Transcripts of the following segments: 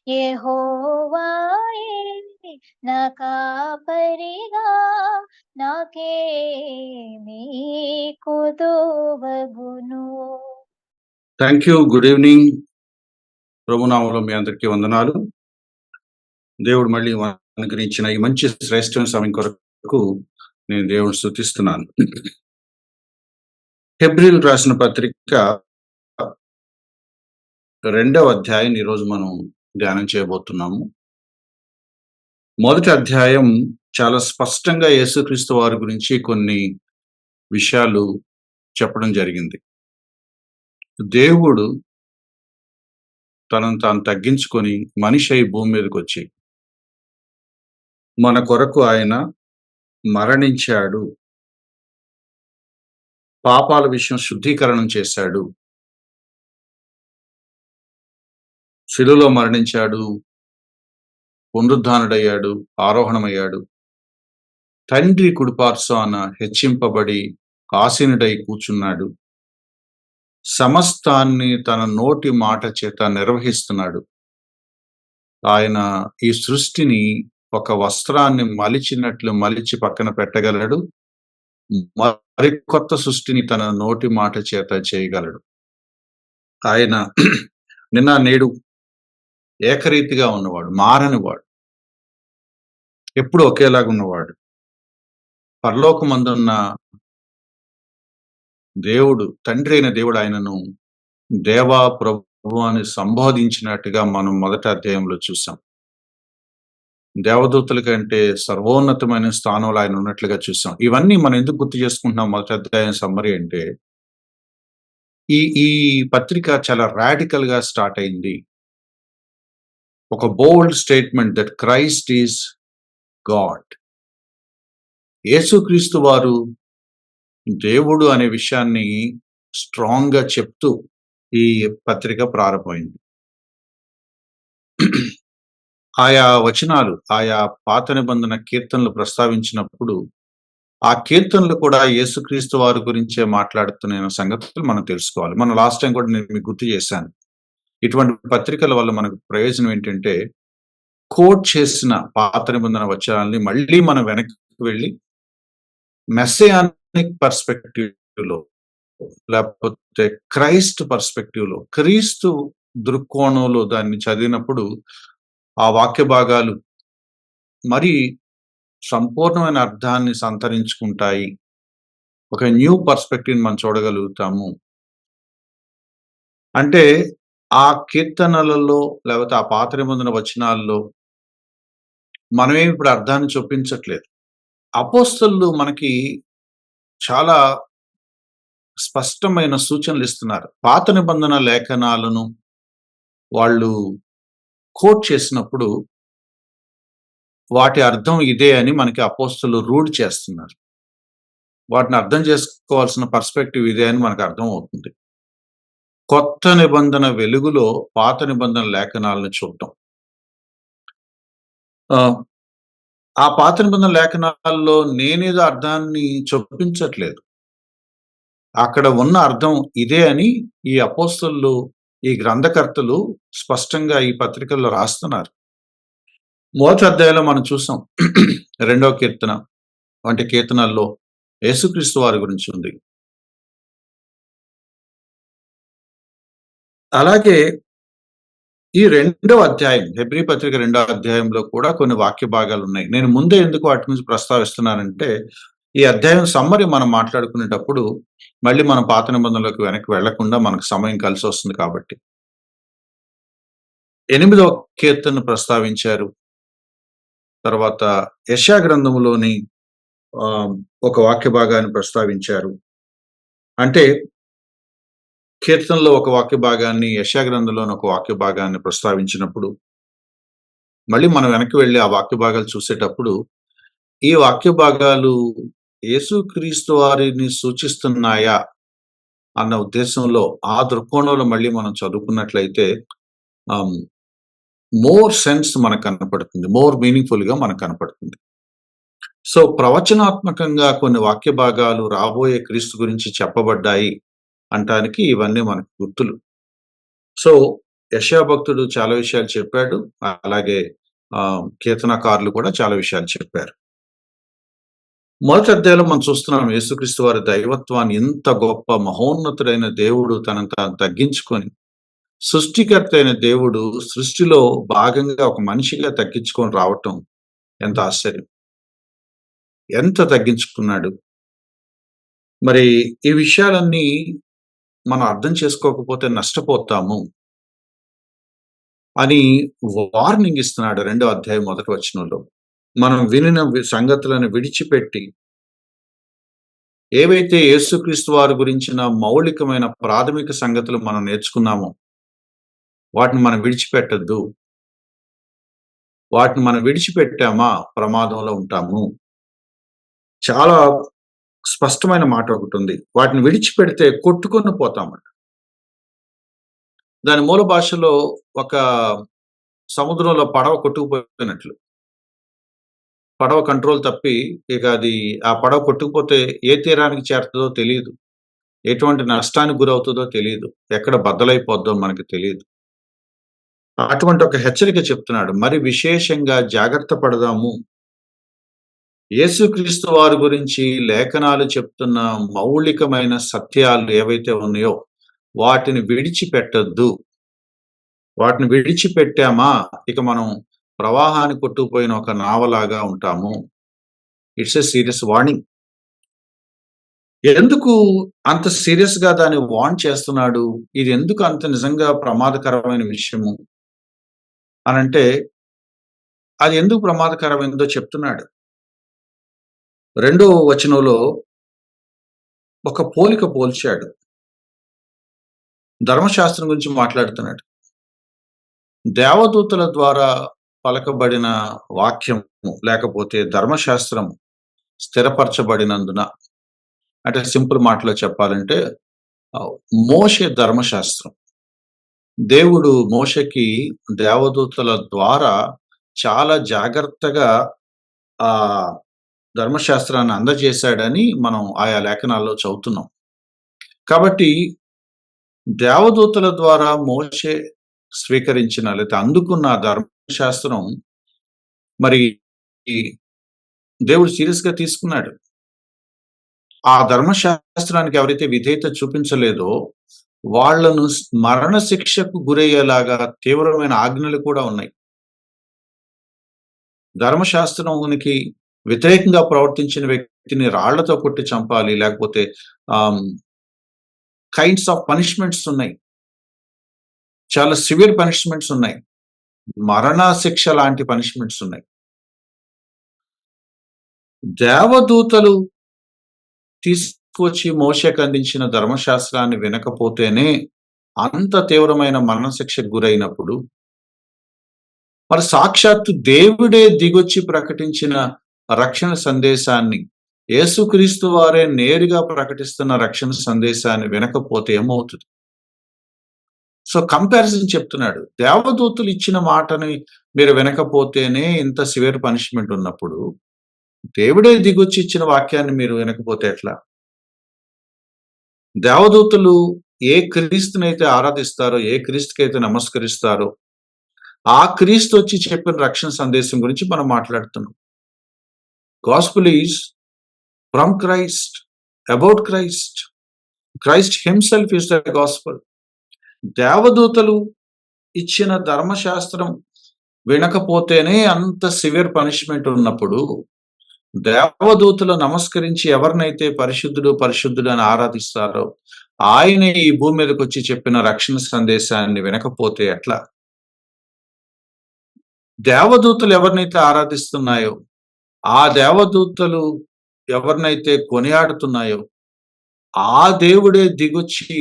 యెహోవాయే నా కాపరిగా నాకేమీ కొదువగును. Thank you. Good evening. ప్రభునామంలో మీ అందరికీ వందనాలు. దేవుడు మళ్ళీ అనుగ్రహించిన ఈ మంచి శ్రేష్టమైన సమయం కొరకు నేను దేవుడిని స్తుతిస్తున్నాను. హెబ్రీలు రాసిన పత్రిక 2వ అధ్యాయం ఈరోజు మనం ధ్యానం చేయబోతున్నాము. మొదటి అధ్యాయం చాలా స్పష్టంగా యేసుక్రీస్తు వారి గురించి కొన్ని విషయాలు చెప్పడం జరిగింది. దేవుడు తనను తాను తగ్గించుకొని మనిషి అయి భూమి మీదకి వచ్చి మన కొరకు ఆయన మరణించాడు, పాపాల విషయం శుద్ధీకరణం చేశాడు, శిలువలో మరణించాడు, పునరుద్ధానుడయ్యాడు, ఆరోహణమయ్యాడు, తండ్రి కుడిపార్శ్వాన హెచ్చింపబడి ఆసీనుడై కూర్చున్నాడు, సమస్తాన్ని తన నోటి మాట చేత నిర్వహిస్తున్నాడు. ఆయన ఈ సృష్టిని ఒక వస్త్రాన్ని మలిచినట్లు మలిచి పక్కన పెట్టగలడు, మరి కొత్త సృష్టిని తన నోటి మాట చేత చేయగలడు. ఆయన నిన్న నేడు ఏకరీతిగా ఉన్నవాడు, మారనివాడు, ఎప్పుడు ఒకేలాగా ఉన్నవాడు. పరలోకమందున్న దేవుడు, తండ్రి అయిన దేవుడు ఆయనను దేవా ప్రభు అని సంబోధించినట్టుగా మనం మొదటి అధ్యాయంలో చూసాం. దేవదూతల కంటే సర్వోన్నతమైన స్థానంలో ఆయన ఉన్నట్లుగా చూసాం. ఇవన్నీ మనం ఎందుకు గుర్తు చేసుకుంటున్నాం? మొదటి అధ్యాయం సమ్మరీ అంటే ఈ పత్రిక చాలా రాడికల్ గా స్టార్ట్ అయింది. ఒక బోల్డ్ statement that Christ is God. యేసుక్రీస్తు వారు దేవుడు అనే విషయాన్ని స్ట్రాంగ్ గా చెప్తూ ఈ పత్రిక ప్రారంభమైంది. ఆయా వచనాలు, ఆయా పాత నిబంధన కీర్తనలు ప్రస్తావించినప్పుడు ఆ కీర్తనలు కూడా యేసుక్రీస్తు వారి గురించే మాట్లాడుతున్న సంగతులు మనం తెలుసుకోవాలి. మనం లాస్ట్ టైం కూడా నేను మీకు గుర్తు చేశాను. ఇటువంటి పత్రికల వల్ల మనకు ప్రయోజనం ఏంటంటే, కోట్ చేసిన పాత నిబంధన వచనాల్ని మళ్ళీ మనం వెనక్కి వెళ్ళి మెస్సియానిక్ పర్స్పెక్టివ్ లో, లేకపోతే క్రైస్ట్ పర్స్పెక్టివ్ లో, క్రీస్తు దృక్కోణంలో దాన్ని చదివినప్పుడు ఆ వాక్య భాగాలు మరి సంపూర్ణమైన అర్థాన్ని సంతరించుకుంటాయి. ఒక న్యూ పర్స్పెక్టివ్ మనం చూడగలుగుతాము. అంటే ఆ కీర్తనలలో లేకపోతే ఆ పాత నిబంధన వచనాల్లో మనమేమి ఇప్పుడు అర్థాన్ని చూపించట్లేదు. అపోస్తలులు మనకి చాలా స్పష్టమైన సూచనలు ఇస్తున్నారు. పాత నిబంధన లేఖనాలను వాళ్ళు కోట్ చేసినప్పుడు వాటి అర్థం ఇదే అని మనకి అపోస్తలులు రూఢి చేస్తున్నారు. వాటిని అర్థం చేసుకోవాల్సిన పర్స్పెక్టివ్ ఇదే అని మనకు అర్థం అవుతుంది. కొత్త నిబంధన వెలుగులో పాత నిబంధన లేఖనాలను చూడటం. ఆ పాత నిబంధన లేఖనాల్లో నేనేదో అర్థాన్ని చొప్పించట్లేదు, అక్కడ ఉన్న అర్థం ఇదే అని ఈ అపోస్తలులు, ఈ గ్రంథకర్తలు స్పష్టంగా ఈ పత్రికల్లో రాస్తున్నారు. మొదటి అధ్యాయంలో మనం చూసాం 2వ కీర్తన వంటి కీర్తనల్లో యేసుక్రీస్తు వారి గురించి ఉంది. అలాగే ఈ 2వ అధ్యాయం, హెబ్రీ పత్రిక 2వ అధ్యాయంలో కూడా కొన్ని వాక్య భాగాలు ఉన్నాయి. నేను ముందే ఎందుకు వాటి నుంచి ప్రస్తావిస్తున్నానంటే, ఈ అధ్యాయం సమ్మరి మనం మాట్లాడుకునేటప్పుడు మళ్ళీ మనం పాత నిబంధనలోకి వెనక్కి వెళ్లకుండా మనకు సమయం కలిసి వస్తుంది కాబట్టి. 8వ కీర్తన ప్రస్తావించారు. తర్వాత యెషయా గ్రంథంలోని ఒక వాక్య భాగాన్ని ప్రస్తావించారు. అంటే కీర్తనలో ఒక వాక్య భాగాన్ని, యెషయా గ్రంథంలోని ఒక వాక్య భాగాన్ని ప్రస్తావించినప్పుడు మళ్ళీ మనం వెనక్కి వెళ్ళి ఆ వాక్య భాగాలు చూసేటప్పుడు ఈ వాక్య భాగాలు యేసుక్రీస్తు వారిని సూచిస్తున్నాయా అన్న ఉద్దేశంలో, ఆ దృక్కోణంలో మళ్ళీ మనం చదువుకున్నట్లయితే మోర్ సెన్స్ మనకు కనపడుతుంది, మోర్ మీనింగ్ఫుల్ గా మనకు కనపడుతుంది. సో ప్రవచనాత్మకంగా కొన్ని వాక్య భాగాలు రాబోయే క్రీస్తు గురించి చెప్పబడ్డాయి అంటానికి ఇవన్నీ మనకు గుర్తులు. సో యెషయా భక్తుడు చాలా విషయాలు చెప్పాడు. అలాగే కీర్తనకారులు కూడా చాలా విషయాలు చెప్పారు. మొదటి అధ్యాయంలో మనం చూస్తున్నాం యేసుక్రీస్తు వారి దైవత్వాన్ని, ఇంత గొప్ప మహోన్నతుడైన దేవుడు తనను తాను తగ్గించుకొని, సృష్టికర్త అయిన దేవుడు సృష్టిలో భాగంగా ఒక మనిషిగా తగ్గించుకొని రావటం ఎంత ఆశ్చర్యం! ఎంత తగ్గించుకున్నాడు. మరి ఈ విషయాలన్నీ మనం అర్థం చేసుకోకపోతే నష్టపోతాము అని వార్నింగ్ ఇస్తున్నాడు 2వ అధ్యాయం మొదటి వచనంలో. మనం వినిన సంగతులను విడిచిపెట్టి, ఏవైతే యేసుక్రీస్తు వారి గురించిన మౌలికమైన ప్రాథమిక సంగతులు మనం నేర్చుకున్నామో, వాటిని మనం విడిచిపెట్టొద్దు. వాటిని మనం విడిచిపెట్టామా ప్రమాదంలో ఉంటాము. చాలా స్పష్టమైన మాట ఒకటుంది. వాటిని విడిచిపెడితే కొట్టుకొని పోతామంట. దాని మూల భాషలో ఒక సముద్రంలో పడవ కొట్టుకుపోయినట్లు. పడవ కంట్రోల్ తప్పి ఇక అది ఆ పడవ కొట్టుకుపోతే ఏ తీరానికి చేరుతదో తెలీదు. ఎటువంటి నష్టానికి గురవుతదో తెలీదు. ఎక్కడ బద్దలైపోద్దో మనకు తెలీదు. అటువంటి ఒక హెచ్చరిక చెప్తున్నాడు. మరి విశేషంగా జాగ్రత్త పడదాము. యేసుక్రీస్తు వారి గురించి లేఖనాలు చెప్తున్న మౌలికమైన సత్యాలు ఏవైతే ఉన్నాయో వాటిని విడిచిపెట్టొద్దు. వాటిని విడిచిపెట్టామా ఇక మనం ప్రవాహాన్ని కొట్టుకుపోయిన ఒక నావలాగా ఉంటాము. It's a serious warning. ఎందుకు అంత సీరియస్‌గా దాన్ని వార్న్ చేస్తున్నాడు? ఇది ఎందుకు అంత నిజంగా ప్రమాదకరమైన విషయము అనంటే, అది ఎందుకు ప్రమాదకరమైనదో చెప్తున్నాడు. 2వ వచనంలో ఒక పోలిక పోల్చాడు. ధర్మశాస్త్రం గురించి మాట్లాడుతున్నాడు. దేవదూతల ద్వారా పలకబడిన వాక్యము లేకపోతే ధర్మశాస్త్రం స్థిరపరచబడినందున, అంటే సింపుల్ మాటలో చెప్పాలంటే మోషే ధర్మశాస్త్రం. దేవుడు మోషేకి దేవదూతల ద్వారా చాలా జాగ్రత్తగా ఆ ధర్మశాస్త్రాన్ని అందజేశాడని మనం ఆయా లేఖనాల్లో చదువుతున్నాం. కాబట్టి దేవదూతల ద్వారా మోషే స్వీకరించిన లేదా అందుకున్న ధర్మశాస్త్రం మరి ఈ దేవుడు సీరియస్‌గా తీసుకున్నాడు. ఆ ధర్మశాస్త్రానికి ఎవరైతే విధేయత చూపించలేదో వాళ్ళను మరణ శిక్షకు గురయ్యేలాగా తీవ్రమైన ఆజ్ఞలు కూడా ఉన్నాయి. ధర్మశాస్త్రానికి వ్యతిరేకంగా ప్రవర్తించిన వ్యక్తిని రాళ్లతో కొట్టి చంపాలి, లేకపోతే కైండ్స్ ఆఫ్ పనిష్మెంట్స్ ఉన్నాయి. చాలా సివియర్ పనిష్మెంట్స్ ఉన్నాయి. మరణ శిక్ష లాంటి పనిష్మెంట్స్ ఉన్నాయి. దేవదూతలు తీసుకొచ్చి మోషేకు అందించిన ధర్మశాస్త్రాన్ని వినకపోతేనే అంత తీవ్రమైన మరణశిక్షకు గురైనప్పుడు, మరి సాక్షాత్తు దేవుడే దిగొచ్చి ప్రకటించిన రక్షణ సందేశాన్ని, యేసుక్రీస్తు వారే నేరుగా ప్రకటిస్తున్న రక్షణ సందేశాన్ని వినకపోతే ఏమవుతుంది? సో కంపారిజన్ చెప్తున్నాడు. దేవదూతలు ఇచ్చిన మాటని మీరు వినకపోతేనే ఇంత సివియర్ పనిష్మెంట్ ఉన్నప్పుడు, దేవుడే దిగొచ్చి ఇచ్చిన వాక్యాన్ని మీరు వినకపోతే ఎట్లా? దేవదూతలు ఏ క్రీస్తునైతే ఆరాధిస్తారో, ఏ క్రీస్తుకైతే నమస్కరిస్తారో, ఆ క్రీస్తు వచ్చి చెప్పిన రక్షణ సందేశం గురించి మనం మాట్లాడుతున్నాం. Gospel is from Christ, about Christ. Christ himself is the gospel. దేవదూతలు ఇచ్చిన ధర్మశాస్త్రం వినకపోతేనే అంత సివియర్ పనిష్మెంట్ ఉన్నప్పుడు, దేవదూతలు నమస్కరించి ఎవరినైతే పరిశుద్ధుడు పరిశుద్ధుడు అని ఆరాధిస్తారో ఆయనే ఈ భూమి మీదకి వచ్చి చెప్పిన రక్షణ సందేశాన్ని వినకపోతే ఎట్లా? దేవదూతలు ఎవరినైతే ఆరాధిస్తున్నాయో, ఆ దేవదూతలు ఎవరినైతే కొనియాడుతున్నాయో, ఆ దేవుడే దిగొచ్చి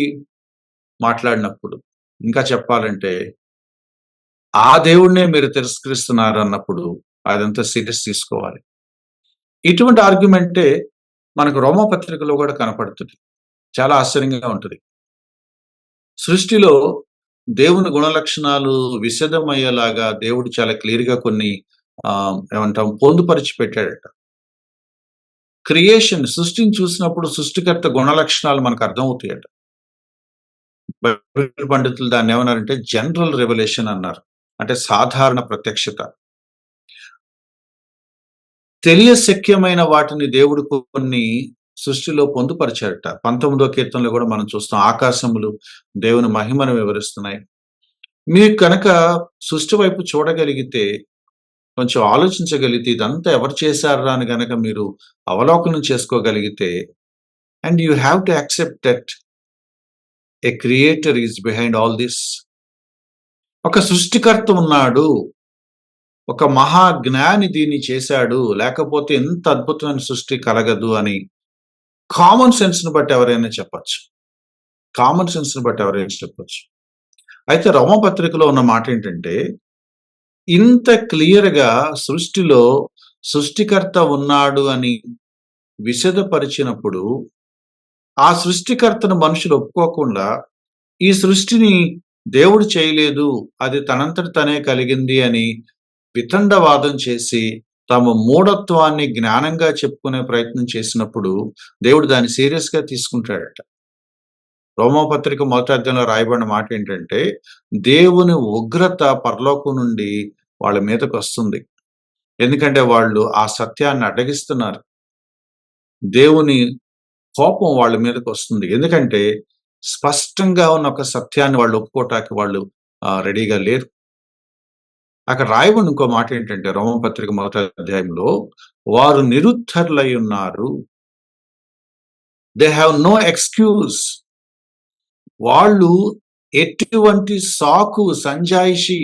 మాట్లాడినప్పుడు, ఇంకా చెప్పాలంటే ఆ దేవుడినే మీరు తిరస్కరిస్తున్నారు అన్నప్పుడు అదంతా సీరియస్ తీసుకోవాలి. ఇటువంటి ఆర్గ్యుమెంటే మనకు రోమపత్రికలో కూడా కనపడుతుంది. చాలా ఆశ్చర్యంగా ఉంటుంది. సృష్టిలో దేవుని గుణలక్షణాలు విశదమయ్యేలాగా దేవుడు చాలా క్లియర్‌గా కొన్ని ఏమంటాం పొందుపరిచి పెట్టాడట. క్రియేషన్, సృష్టిని చూసినప్పుడు సృష్టికర్త గుణలక్షణాలు మనకు అర్థమవుతాయట. బైబిల్ పండితులు దాన్నేమన్నారంటే జనరల్ రెవల్యూషన్ అన్నారు. అంటే సాధారణ ప్రత్యక్షత. తెలియశక్యమైన వాటిని దేవుడు కొన్ని సృష్టిలో పొందుపరిచాడట. 19వ కీర్తనలో గూడా మనం చూస్తాం. ఆకాశములు దేవుని మహిమను వివరిస్తున్నాయి. మీరు కనుక సృష్టి వైపు చూడగలిగితే, కొంచెం ఆలోచించగలిగితే ఇదంతా ఎవరు చేశార్రా అని గనక మీరు అవలోకనం చేసుకోగలిగితే, and you have to accept that a creator is behind all this. ఒక సృష్టికర్త ఉన్నాడు. ఒక మహా జ్ఞాని దీన్ని చేశాడు. లేకపోతే ఎంత అద్భుతమైన సృష్టి కలగదు అని కామన్ సెన్స్‌ని బట్టి ఎవరైనా చెప్పొచ్చు. కామన్ సెన్స్‌ని బట్టి ఎవరైనా చెప్పొచ్చు. అయితే రోమపత్రికలో ఉన్న మాటేంటంటే, ఇంత క్లియర్‌గా సృష్టిలో సృష్టికర్త ఉన్నాడు అని విశదపరిచినప్పుడు, ఆ సృష్టికర్తను మనుషులు ఒప్పుకోకుండా, ఈ సృష్టిని దేవుడు చేయలేదు, అది తనంతట తనే కలిగింది అని వితండవాదం చేసి, తమ మూఢత్వాన్ని జ్ఞానంగా చెప్పుకునే ప్రయత్నం చేసినప్పుడు, దేవుడు దాన్ని సీరియస్‌గా తీసుకుంటాడట. రోమాపత్రిక మొదటి అధ్యాయంలో రాయబడిన మాట ఏంటంటే, దేవుని ఉగ్రత పరలోకం నుండి వాళ్ళ మీదకొస్తుంది. ఎందుకంటే వాళ్ళు ఆ సత్యాన్ని అడ్డగిస్తున్నారు. దేవుని కోపం వాళ్ళ మీదకొస్తుంది. ఎందుకంటే స్పష్టంగా ఉన్న ఒక సత్యాన్ని వాళ్ళు ఒప్పుకోవటానికి వాళ్ళు రెడీగా లేరు. అక్కడ రాయబడిన ఇంకో మాట ఏంటంటే రోమపత్రిక మొదటి అధ్యాయంలో, వారు నిరుత్తరులై ఉన్నారు. They have no excuse. వాళ్ళు ఎటువంటి సాకు, సంజాయిషి,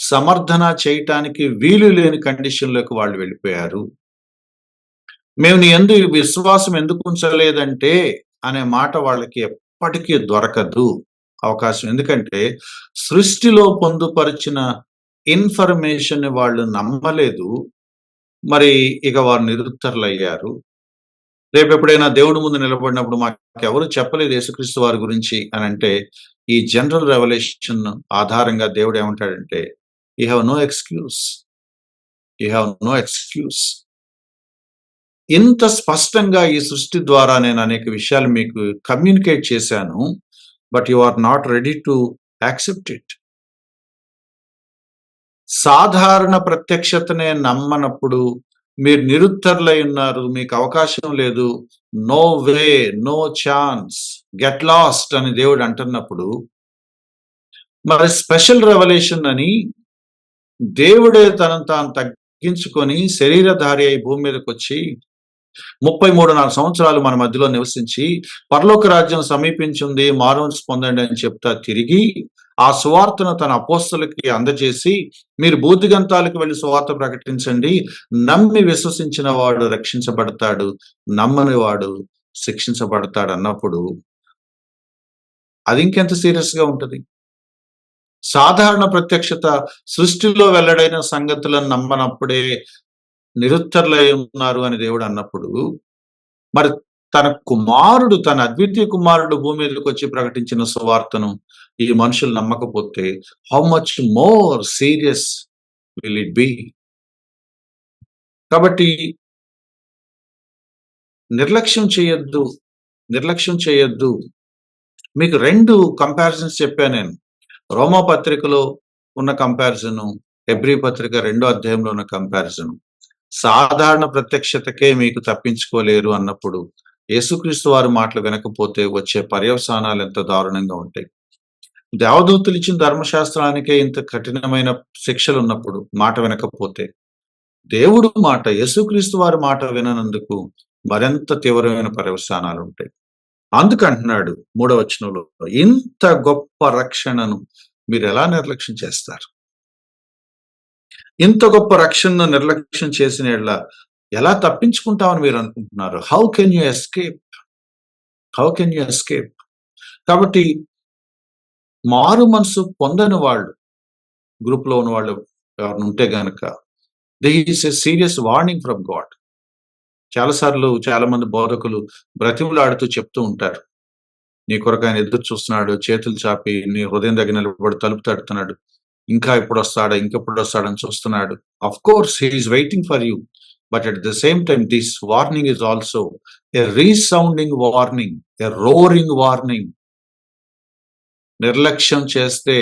సమర్థన చేయటానికి వీలు లేని కండిషన్‌లోకి వాళ్ళు వెళ్ళిపోయారు. మేము నీ యందు విశ్వాసం ఎందుకు ఉంచలేదంటే అనే మాట వాళ్ళకి ఎప్పటికీ దొరకదు అవకాశం. ఎందుకంటే సృష్టిలో పొందుపరిచిన ఇన్ఫర్మేషన్‌ని వాళ్ళు నమ్మలేదు. మరి ఇక వారు నిరుత్తరులయ్యారు. రేపెప్పుడైనా దేవుడి ముందు నిలబడినప్పుడు మాకెవరు చెప్పలేదు యేసుక్రీస్తు వారి గురించి అనంటే, ఈ జనరల్ రెవల్యూషన్ ఆధారంగా దేవుడు ఏమంటాడంటే, you have no excuse. You have no excuse. ఇంత స్పష్టంగా ఈ సృష్టి ద్వారా నేను అనేక విషయాలు మీకు కమ్యూనికేట్ చేశాను. But you are not ready to accept it. సాధారణ ప్రత్యక్షతనే నమ్మనప్పుడు మీరు నిరుత్తరులై ఉన్నారు. మీకు అవకాశం లేదు. No way, no chance, get lost అని దేవుడు అంటున్నప్పుడు, మరి స్పెషల్ రెవల్యూషన్ అని దేవుడే తనను తాను తగ్గించుకొని శరీరధారి అయి భూమి మీదకొచ్చి 33.5 సంవత్సరాలు మన మధ్యలో నివసించి, పరలోక రాజ్యం సమీపించింది, మారుమనసు పొందండి అని చెప్తా తిరిగి, ఆ సువార్తను తన అపోస్తలుకి అందజేసి, మీరు భూదిగంతాలకు వెళ్లి సువార్త ప్రకటించండి, నమ్మి విశ్వసించిన వాడు రక్షించబడతాడు, నమ్మని వాడు శిక్షించబడతాడు అన్నప్పుడు, అది ఇంకెంత సీరియస్‌గా ఉంటది. సాధారణ ప్రత్యక్షత సృష్టిలో వెల్లడైన సంగతులను నమ్మనప్పుడే నిరుత్తరులై ఉన్నారు అని దేవుడు అన్నప్పుడు, మరి తన కుమారుడు, తన అద్వితీయ కుమారుడు భూమి మీదకొచ్చి ప్రకటించిన సువార్తను ఈ మనుషులు నమ్మకపోతే, how much more serious will it be? కాబట్టి నిర్లక్ష్యం చేయొద్దు. నిర్లక్ష్యం చేయొద్దు. మీకు 2 కంపారిజన్స్ చెప్పా నేను. రోమా పత్రికలో ఉన్న కంపారిజను, హెబ్రీ పత్రిక 2వ అధ్యాయంలో ఉన్న కంపారిజను. సాధారణ ప్రత్యక్షతకే మీకు తప్పించుకోలేరు అన్నప్పుడు, యేసుక్రీస్తు వారి మాటలు వినకపోతే వచ్చే పర్యవసానాలు ఎంత దారుణంగా ఉంటాయి. దేవదూతలు ఇచ్చిన ధర్మశాస్త్రానికే ఇంత కఠినమైన శిక్షలు ఉన్నప్పుడు మాట వినకపోతే, దేవుడు మాట, యేసుక్రీస్తు వారి మాట విననందుకు మరింత తీవ్రమైన పర్యవసానాలు ఉంటాయి. అందుకంటున్నాడు 3వ వచనంలో, ఇంత గొప్ప రక్షణను మీరు ఎలా నిర్లక్ష్యం చేస్తారు? ఇంత గొప్ప రక్షణను నిర్లక్ష్యం చేసిన యెడల ఎలా తప్పించుకుంటామని మీరు అనుకుంటున్నారు? How can you escape? How can you escape? కాబట్టి మారు మనసు పొందని వాళ్ళు, గ్రూప్‌లో ఉన్న వాళ్ళు ఎవరైనా ఉంటే గనక, this is a serious warning from God. చాలా సార్లు చాలా మంది బోధకులు బ్రతిమలాడుతూ చెప్తూ ఉంటారు. నీ కొరకు ఆయన ఎదురు చూస్తున్నాడు, చేతులు చాపి నీ హృదయం దగ్గర నిలబడి తలుపు తడుతున్నాడు. ఇంకా ఎప్పుడొస్తాడా? ఇంకెప్పుడొస్తాడని చూస్తున్నాడు. Of course he is waiting for you. But at the same time, this warning is also a resounding warning, a roaring warning. నిర్లక్ష్యం చేస్తే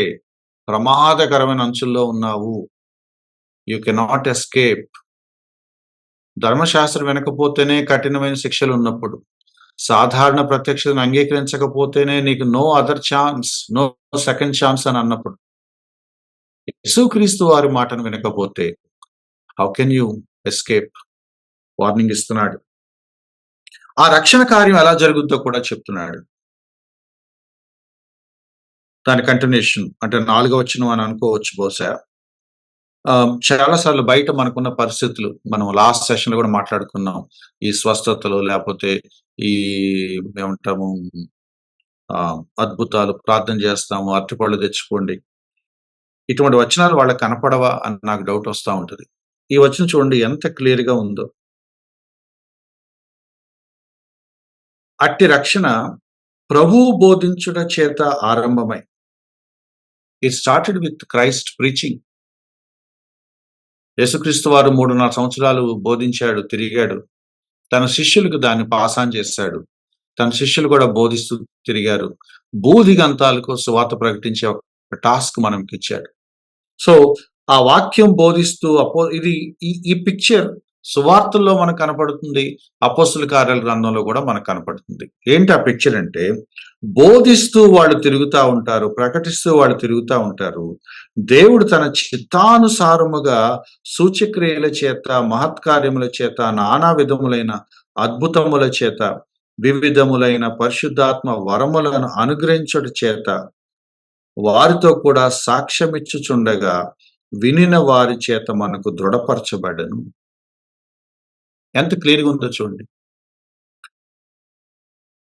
ప్రమాదకరమైన అంచుల్లో ఉన్నావు. You cannot escape. ధర్మశాస్త్రం వినకపోతేనే కఠినమైన శిక్షలు ఉన్నప్పుడు, సాధారణ ప్రత్యక్షతను అంగీకరించకపోతేనే నీకు no other chance, no second chance అని అన్నప్పుడు, యేసుక్రీస్తు వారి మాటను వినకపోతే how can you escape? Warning ఇస్తున్నాడు. ఆ రక్షణ కార్యం ఎలా జరుగుద్దో కూడా చెప్తున్నాడు. దాని కంటిన్యూషన్ అంటే 4వ వచనం అని అనుకోవచ్చు బహుశా. చాలా సార్లు బయట మనకున్న పరిస్థితులు మనం లాస్ట్ సెషన్‌లో కూడా మాట్లాడుకున్నాం. ఈ స్వస్థతలు లేపోతే ఈ ఏమంటాము అద్భుతాలు, ప్రార్థన చేస్తాము, అరటిపళ్ళు తెచ్చుకోండి. ఇటువంటి వచనాలు వాళ్ళకి కనపడవా అని నాకు డౌట్ వస్తా ఉంటది. ఈ వచనం చూడండి ఎంత క్లియర్‌గా ఉందో. అట్టి రక్షణ ప్రభువు బోధించుట చేత ఆరంభమై. It started with Christ preaching. యేసుక్రీస్తు వారు 3.5 సంవత్సరాలు బోధించాడు, తిరిగాడు. తన శిష్యులకు దాన్ని పాస్ ఆన్ చేశాడు. తన శిష్యులు కూడా బోధిస్తూ తిరిగారు. భూదిగంతాలకు సువార్త ప్రకటించే ఒక టాస్క్ మనకిచ్చాడు. సో ఆ వాక్యం బోధిస్తూ ఇది ఈ పిక్చర్ సువార్తల్లో మనకు కనపడుతుంది. అపోస్తుల కార్యాల గ్రంథంలో కూడా మనకు కనపడుతుంది. ఏంటి ఆ పిక్చర్ అంటే, బోధిస్తూ వాళ్ళు తిరుగుతా ఉంటారు, ప్రకటిస్తూ వాళ్ళు తిరుగుతా ఉంటారు. దేవుడు తన చిత్తానుసారముగా సూచక్రియల చేత, మహత్కార్యముల చేత, నానా విధములైన అద్భుతముల చేత, వివిధములైన పరిశుద్ధాత్మ వరములను అనుగ్రహించుట చేత వారితో కూడా సాక్ష్యమిచ్చుచుండగా వినిన వారి చేత మనకు దృఢపరచబడను. ఎంత క్లియర్‌గా ఉందో చూడండి.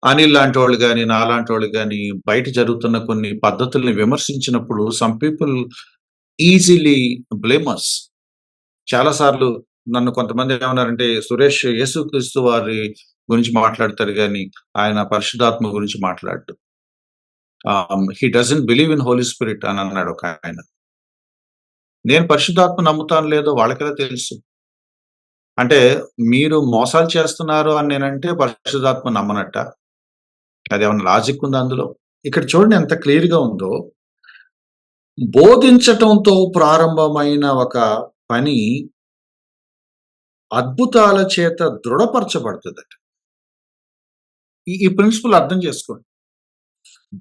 అనిల్ లాంటి వాళ్ళు గాని, నాలాంటి వాళ్ళు గాని బయట జరుగుతున్న కొన్ని పద్ధతుల్ని విమర్శించినప్పుడు సమ్ పీపుల్ ఈజీలీ బ్లేమ్ అస్. చాలా సార్లు నన్ను కొంతమంది ఏమన్నారంటే, సురేష్ యేసుక్రీస్తు వారి గురించి మాట్లాడతారు గాని, ఆయన పరిశుద్ధాత్మ గురించి మాట్లాడడు. He doesn't believe in Holy Spirit అని అన్నాడు ఒకాయన. నేను పరిశుద్ధాత్మ నమ్ముతానో లేదో వాళ్ళకెలా తెలుసు? అంటే మీరు మోసాలు చేస్తున్నారు అని నేనంటే పరిశుద్ధాత్మ నమ్మనట్ట? అదేమన్నా లాజిక్ ఉందా అందులో? ఇక్కడ చూడండి ఎంత క్లియర్‌గా ఉందో. బోధించటంతో ప్రారంభమైన ఒక పని అద్భుతాల చేత దృఢపరచబడుతుందట. ఈ ప్రిన్సిపల్ అర్థం చేసుకోండి.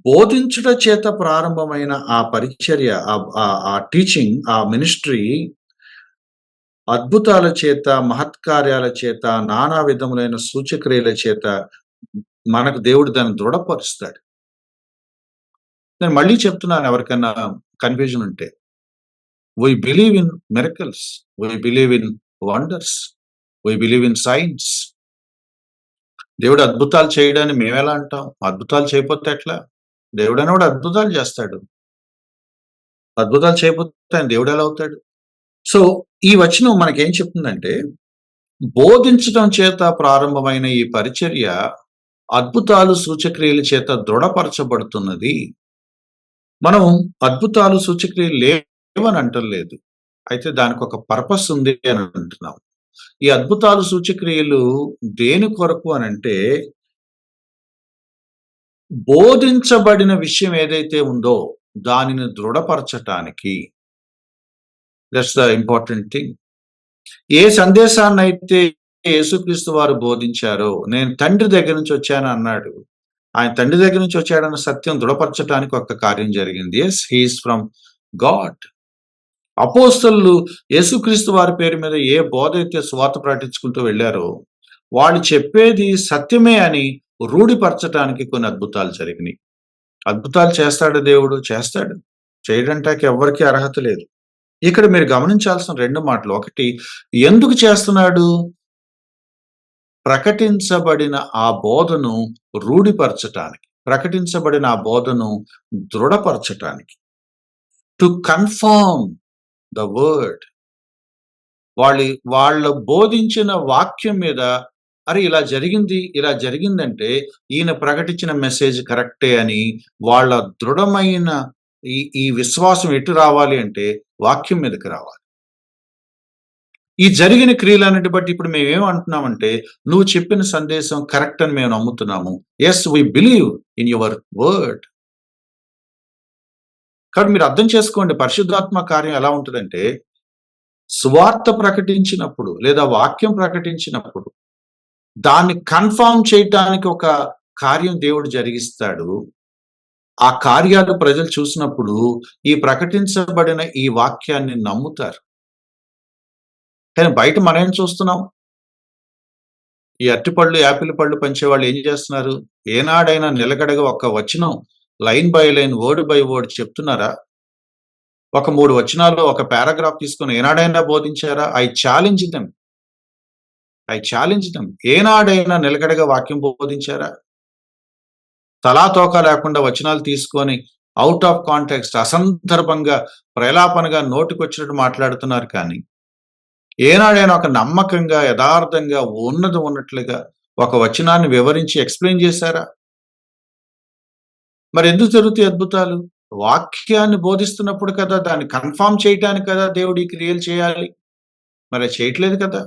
బోధించుట చేత ప్రారంభమైన ఆ పరిచర్య, ఆ టీచింగ్, ఆ మినిస్ట్రీ అద్భుతాల చేత, మహత్కార్యాల చేత, నానా విధములైన సూచక్రియల చేత మనకు దేవుడు దాన్ని దృఢపరుస్తాడు. నేను మళ్ళీ చెప్తున్నాను ఎవరికైనా కన్‌ఫ్యూజన్ ఉంటే. We believe in miracles, we believe in wonders, we believe in science. దేవుడు అద్భుతాలు చేయడాన్ని మేమెలా అంటాం? అద్భుతాలు చేయకపోతే ఎట్లా? దేవుడు అనేవాడు అద్భుతాలు చేస్తాడు. అద్భుతాలు చేయకపోతే ఆయన దేవుడు ఎలా అవుతాడు? సో ఈ వచనం మనకేం చెప్తుందంటే, బోధించడం చేత ప్రారంభమైన ఈ పరిచర్య అద్భుతాలు, సూచక్రియల చేత దృఢపరచబడుతున్నది. మనం అద్భుతాలు, సూచక్రియలు లేవని అంటలేదు. అయితే దానికి ఒక పర్పస్ ఉంది అని అంటున్నాం. ఈ అద్భుతాలు, సూచక్రియలు దేని కొరకు అనంటే, బోధించబడిన విషయం ఏదైతే ఉందో దానిని దృఢపరచటానికి. That's the important thing. ఏ సందేశాన్నైతే యేసుక్రీస్తు వారు బోధించారో, నేను తండ్రి దగ్గర నుంచి వచ్చాను అన్నాడు. ఆయన తండ్రి దగ్గర నుంచి వచ్చాడన్న సత్యం దృఢపరచడానికి ఒక కార్యం జరిగింది. Yes, he is from God. అపోస్తలులు యేసుక్రీస్తు వారి పేరు మీద ఏ బోధ అయితే సువార్త ప్రకటించుకుంటూ వెళ్ళారో, వాళ్ళు చెప్పేది సత్యమే అని రూఢిపరచటానికి కొన్ని అద్భుతాలు జరిగినాయి. అద్భుతాలు చేస్తాడు దేవుడు, చేస్తాడు. చేయడంటానికి ఎవ్వరికీ అర్హత లేదు. ఇక్కడ మీరు గమనించాల్సిన 2 మాటలు. ఒకటి, ఎందుకు చేస్తున్నాడు? ప్రకటించబడిన ఆ బోధను రూఢిపరచటానికి, ప్రకటించబడిన ఆ బోధను దృఢపరచటానికి. To confirm the word. వాళ్ళు బోధించిన వాక్యం మీద, అరే ఇలా జరిగిందంటే ఈయన ప్రకటించిన మెసేజ్ కరెక్టే అని వాళ్ళ దృఢమైన ఈ విశ్వాసం ఎటు రావాలి అంటే వాక్యం మీదకి రావాలి. ఈ జరిగిన క్రియలన్నిటి బట్టి ఇప్పుడు మేమేమంటున్నామంటే, నువ్వు చెప్పిన సందేశం కరెక్ట్ అని మేము నమ్ముతున్నాము. Yes, we believe in your word. కాబట్టి మీరు అర్థం చేసుకోండి పరిశుద్ధాత్మ కార్యం ఎలా ఉంటదంటే, సువార్త ప్రకటించినప్పుడు లేదా వాక్యం ప్రకటించినప్పుడు, దాన్ని కన్ఫర్మ్ చేయటానికి ఒక కార్యం దేవుడు జరిగిస్తాడు. ఆ కార్యాలు ప్రజలు చూసినప్పుడు, ఈ ప్రకటించబడిన ఈ వాక్యాన్ని నమ్ముతారు. కానీ బయట మనం ఏం చూస్తున్నాం? ఈ అరటిపళ్ళు, యాపిల్ పళ్ళు పంచేవాళ్ళు ఏం చేస్తున్నారు? ఏనాడైనా నిలకడగా ఒక వచనం line by line, word by word చెప్తున్నారా? ఒక 3 వచనాలు, ఒక పారాగ్రాఫ్ తీసుకొని ఏనాడైనా బోధించారా? I challenge them. ఏనాడైనా నిలకడగా వాక్యం బోధించారా? తలా తోకా లేకుండా వచనాలు తీసుకొని ఔట్ ఆఫ్ కాంటెక్స్ట్, అసందర్భంగా, ప్రలాపనగా నోటికొచ్చినట్టు మాట్లాడుతున్నారు కానీ, ఏనాడైనా ఒక నమ్మకంగా, యథార్థంగా, ఉన్నది ఉన్నట్లుగా ఒక వచనాన్ని వివరించి ఎక్స్‌ప్లెయిన్ చేశారా? మరి ఎందుకు జరుగుతాయి అద్భుతాలు? వాక్యాన్ని బోధిస్తున్నప్పుడు కదా! దాన్ని కన్ఫర్మ్ చేయటానికి కదా దేవుడు ఈ క్రియలు చేయాలి. మరి అది చేయట్లేదు కదా!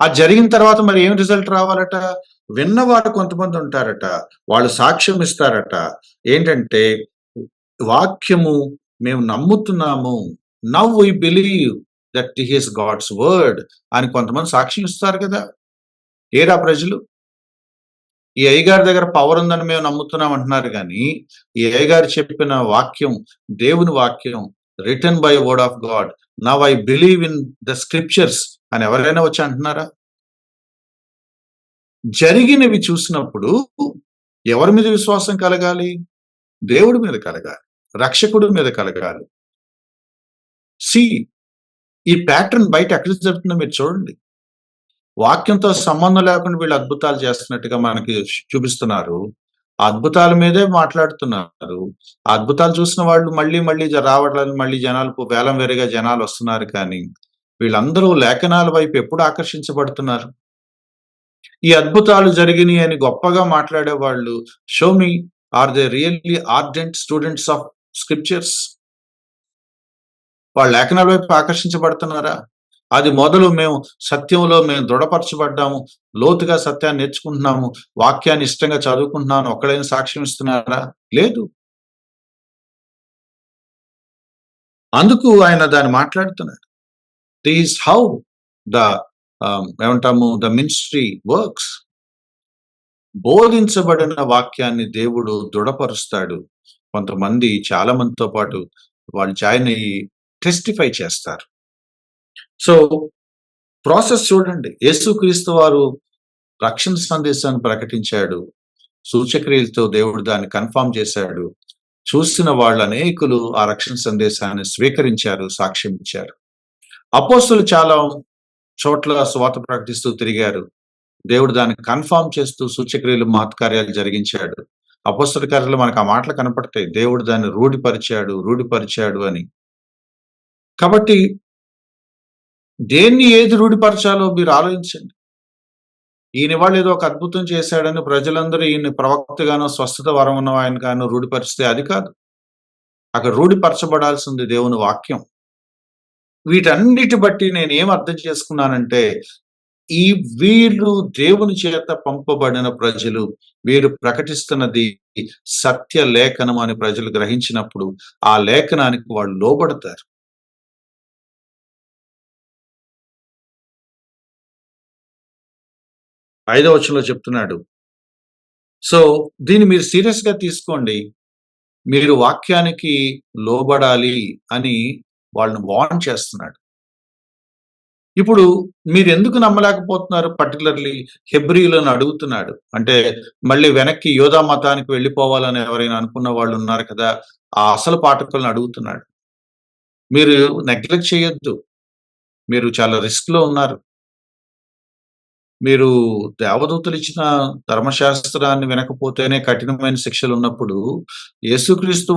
అది జరిగిన తర్వాత మరి ఏం రిజల్ట్ రావాలట? విన్నవారు కొంతమంది ఉంటారట. వాళ్ళు సాక్ష్యం ఇస్తారట. ఏంటంటే, వాక్యము మేము నమ్ముతున్నాము. Now we believe that this is God's word అని కొంతమంది సాక్ష్యం ఇస్తారు కదా! ఏరా ప్రజలు? ఈ అయ్యగారి దగ్గర పవర్ ఉందని మేము నమ్ముతున్నాం అంటున్నారు గానీ, ఈ అయ్యగారు చెప్పిన వాక్యం, దేవుని వాక్యం, written by word of God. Now I believe in the scriptures అని ఎవరైనా వచ్చి అంటున్నారా? జరిగినవి చూసినప్పుడు ఎవరి మీద విశ్వాసం కలగాలి? దేవుడి మీద కలగాలి. రక్షకుడి మీద కలగాలి. సీ ఈ ప్యాటర్న్ బయట ఎక్కడ జరుగుతుందో మీరు చూడండి. వాక్యంతో సంబంధం లేకుండా వీళ్ళు అద్భుతాలు చేస్తున్నట్టుగా మనకి చూపిస్తున్నారు. ఆ అద్భుతాల మీదే మాట్లాడుతున్నారు. ఆ అద్భుతాలు చూసిన వాళ్ళు మళ్ళీ మళ్ళీ రావట్లేదు. మళ్ళీ జనాలు వేలం వేరుగా జనాలొస్తున్నారు కానీ, వీళ్ళందరూ లేఖనాల వైపు ఎప్పుడు ఆకర్షించబడుతున్నారు? ఈ అద్భుతాలు జరిగినాయి అని గొప్పగా మాట్లాడేవాళ్ళు, show me, are they really ardent students of scriptures? వాళ్ళు లేఖనాల వైపు ఆకర్షించబడుతున్నారా? అది మొదలు మేము సత్యంలో మేము దృఢపరచబడ్డాము, లోతుగా సత్యాన్ని నేర్చుకుంటున్నాము, వాక్యాన్ని ఇష్టంగా చదువుకుంటున్నాను ఒక్కడైనా సాక్ష్యం ఇస్తున్నారా? లేదు. అందుకు ఆయన దాన్ని మాట్లాడుతున్నాడు. దిస్ హౌ ద ఏమంటాము ద మినిస్ట్రీ వర్క్స్. బోధించబడిన వాక్యాన్ని దేవుడు దృఢపరుస్తాడు. కొంతమంది చాలా మందితో పాటు వాళ్ళు జాయిన్ అయ్యి టెస్టిఫై చేస్తారు. సో ప్రాసెస్ చూడండి. యేసుక్రీస్తు వారు రక్షణ సందేశాన్ని ప్రకటించాడు. సూచక్రియలతో దేవుడు దాన్ని కన్ఫర్మ్ చేశాడు. చూసిన వాళ్ళు అనేకులు ఆ రక్షణ సందేశాన్ని స్వీకరించారు, సాక్ష్యం ఇచ్చారు. అపోస్తలులు చాలా చోట్ల సువార్త ప్రకటిస్తూ తిరిగారు. దేవుడు దాన్ని కన్ఫర్మ్ చేస్తూ సూచక్రియలు, మహత్కార్యాలు జరిగించాడు. అపోస్తల కార్యాల్లో మనకు ఆ మాటలు కనపడతాయి. దేవుడు దాన్ని రూఢిపరిచాడు అని. కాబట్టి దేన్ని ఏది రూఢిపరచాలో మీరు ఆలోచించండి. ఈయన ఏదో ఒక అద్భుతం చేశాడని ప్రజలందరూ ఈయన్ని ప్రవక్తగానో, స్వస్థత వరం ఉన్న ఆయన గానో రూఢిపరిస్తే అది కాదు. అక్కడ రూఢిపరచబడాల్సింది దేవుని వాక్యం. వీటన్నిటి బట్టి నేనేం అర్థం చేసుకున్నానంటే, వీళ్ళు దేవుని చేత పంపబడిన ప్రజలు. వీరు ప్రకటిస్తున్నది సత్య లేఖనం అని ప్రజలు గ్రహించినప్పుడు, ఆ లేఖనానికి వాళ్ళు లోబడతారు. ఐదవ వచనంలో చెప్తున్నాడు. సో దీన్ని మీరు సీరియస్‌గా తీసుకోండి. మీరు వాక్యానికి లోబడాలి అని వాళ్ళని వార్న్ చేస్తున్నాడు. ఇప్పుడు మీరెందుకు నమ్మలేకపోతున్నారు? పర్టిక్యులర్‌లీ హెబ్రీయులను అడుగుతున్నాడు. అంటే మళ్ళీ వెనక్కి యోధా మతానికి వెళ్ళిపోవాలని ఎవరైనా అనుకున్న వాళ్ళు ఉన్నారు కదా! ఆ అసలు పాఠకులను అడుగుతున్నాడు. మీరు నెగ్లెక్ట్ చేయొద్దు. మీరు చాలా రిస్క్‌లో ఉన్నారు. మీరు దేవదూతలు ఇచ్చిన ధర్మశాస్త్రాన్ని వినకపోతేనే కఠినమైన శిక్షలున్నప్పుడు, యేసుక్రీస్తు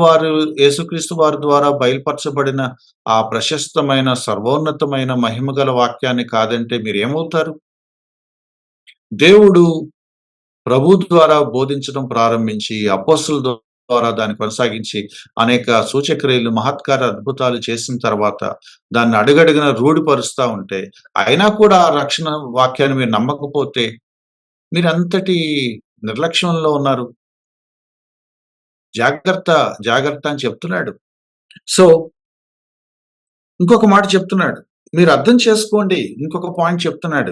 వారి ద్వారా బయలుపరచబడిన ఆ ప్రశస్తమైన, సర్వోన్నతమైన, మహిమగల వాక్యాన్ని కాదంటే మీరేమవుతారు? దేవుడు ప్రభు ద్వారా బోధించడం ప్రారంభించి, అపోస్తలుల ద్వారా దాన్ని కొనసాగించి, అనేక సూచక్రియలు, మహత్కార అద్భుతాలు చేసిన తర్వాత, దాన్ని అడుగడుగునా రూఢిపరుస్తా ఉంటే, అయినా కూడా ఆ రక్షణ వాక్యాన్ని మీరు నమ్మకపోతే, మీరెంతటి నిర్లక్ష్యంలో ఉన్నారు. జాగ్రత్త, జాగ్రత్త అని చెప్తున్నాడు. సో, ఇంకొక మాట చెప్తున్నాడు. మీరు అర్థం చేసుకోండి. ఇంకొక పాయింట్ చెప్తున్నాడు.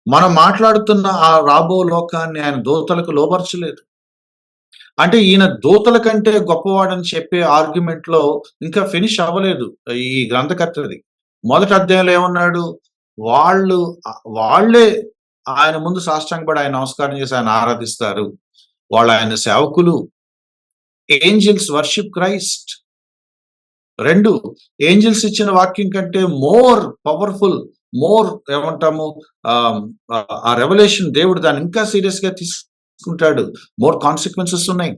మనం మాట్లాడుతున్న ఆ రాబో లోకాన్ని ఆయన దూతలకు లోబరచలేదు. అంటే ఈయన దూతల కంటే గొప్పవాడని చెప్పే ఆర్గ్యుమెంట్‌లో ఇంకా ఫినిష్ అవ్వలేదు ఈ గ్రంథకర్తది. మొదటి అధ్యాయంలో ఏమన్నాడు? వాళ్ళు వాళ్ళే ఆయన ముందు సాష్టాంగపడి ఆయన నమస్కారం చేసి ఆయన ఆరాధిస్తారు. వాళ్ళు ఆయన సేవకులు. Angeles worship Christ. 2 ఏంజెల్స్ ఇచ్చిన వాక్యం కంటే మోర్ పవర్‌ఫుల్, మోర్ ఏమంటాము ఆ రెవల్యూషన్ దేవుడు దాన్ని ఇంకా సీరియస్‌గా తీసుకుంటాడు. మోర్ కాన్సిక్వెన్సెస్ ఉన్నాయి.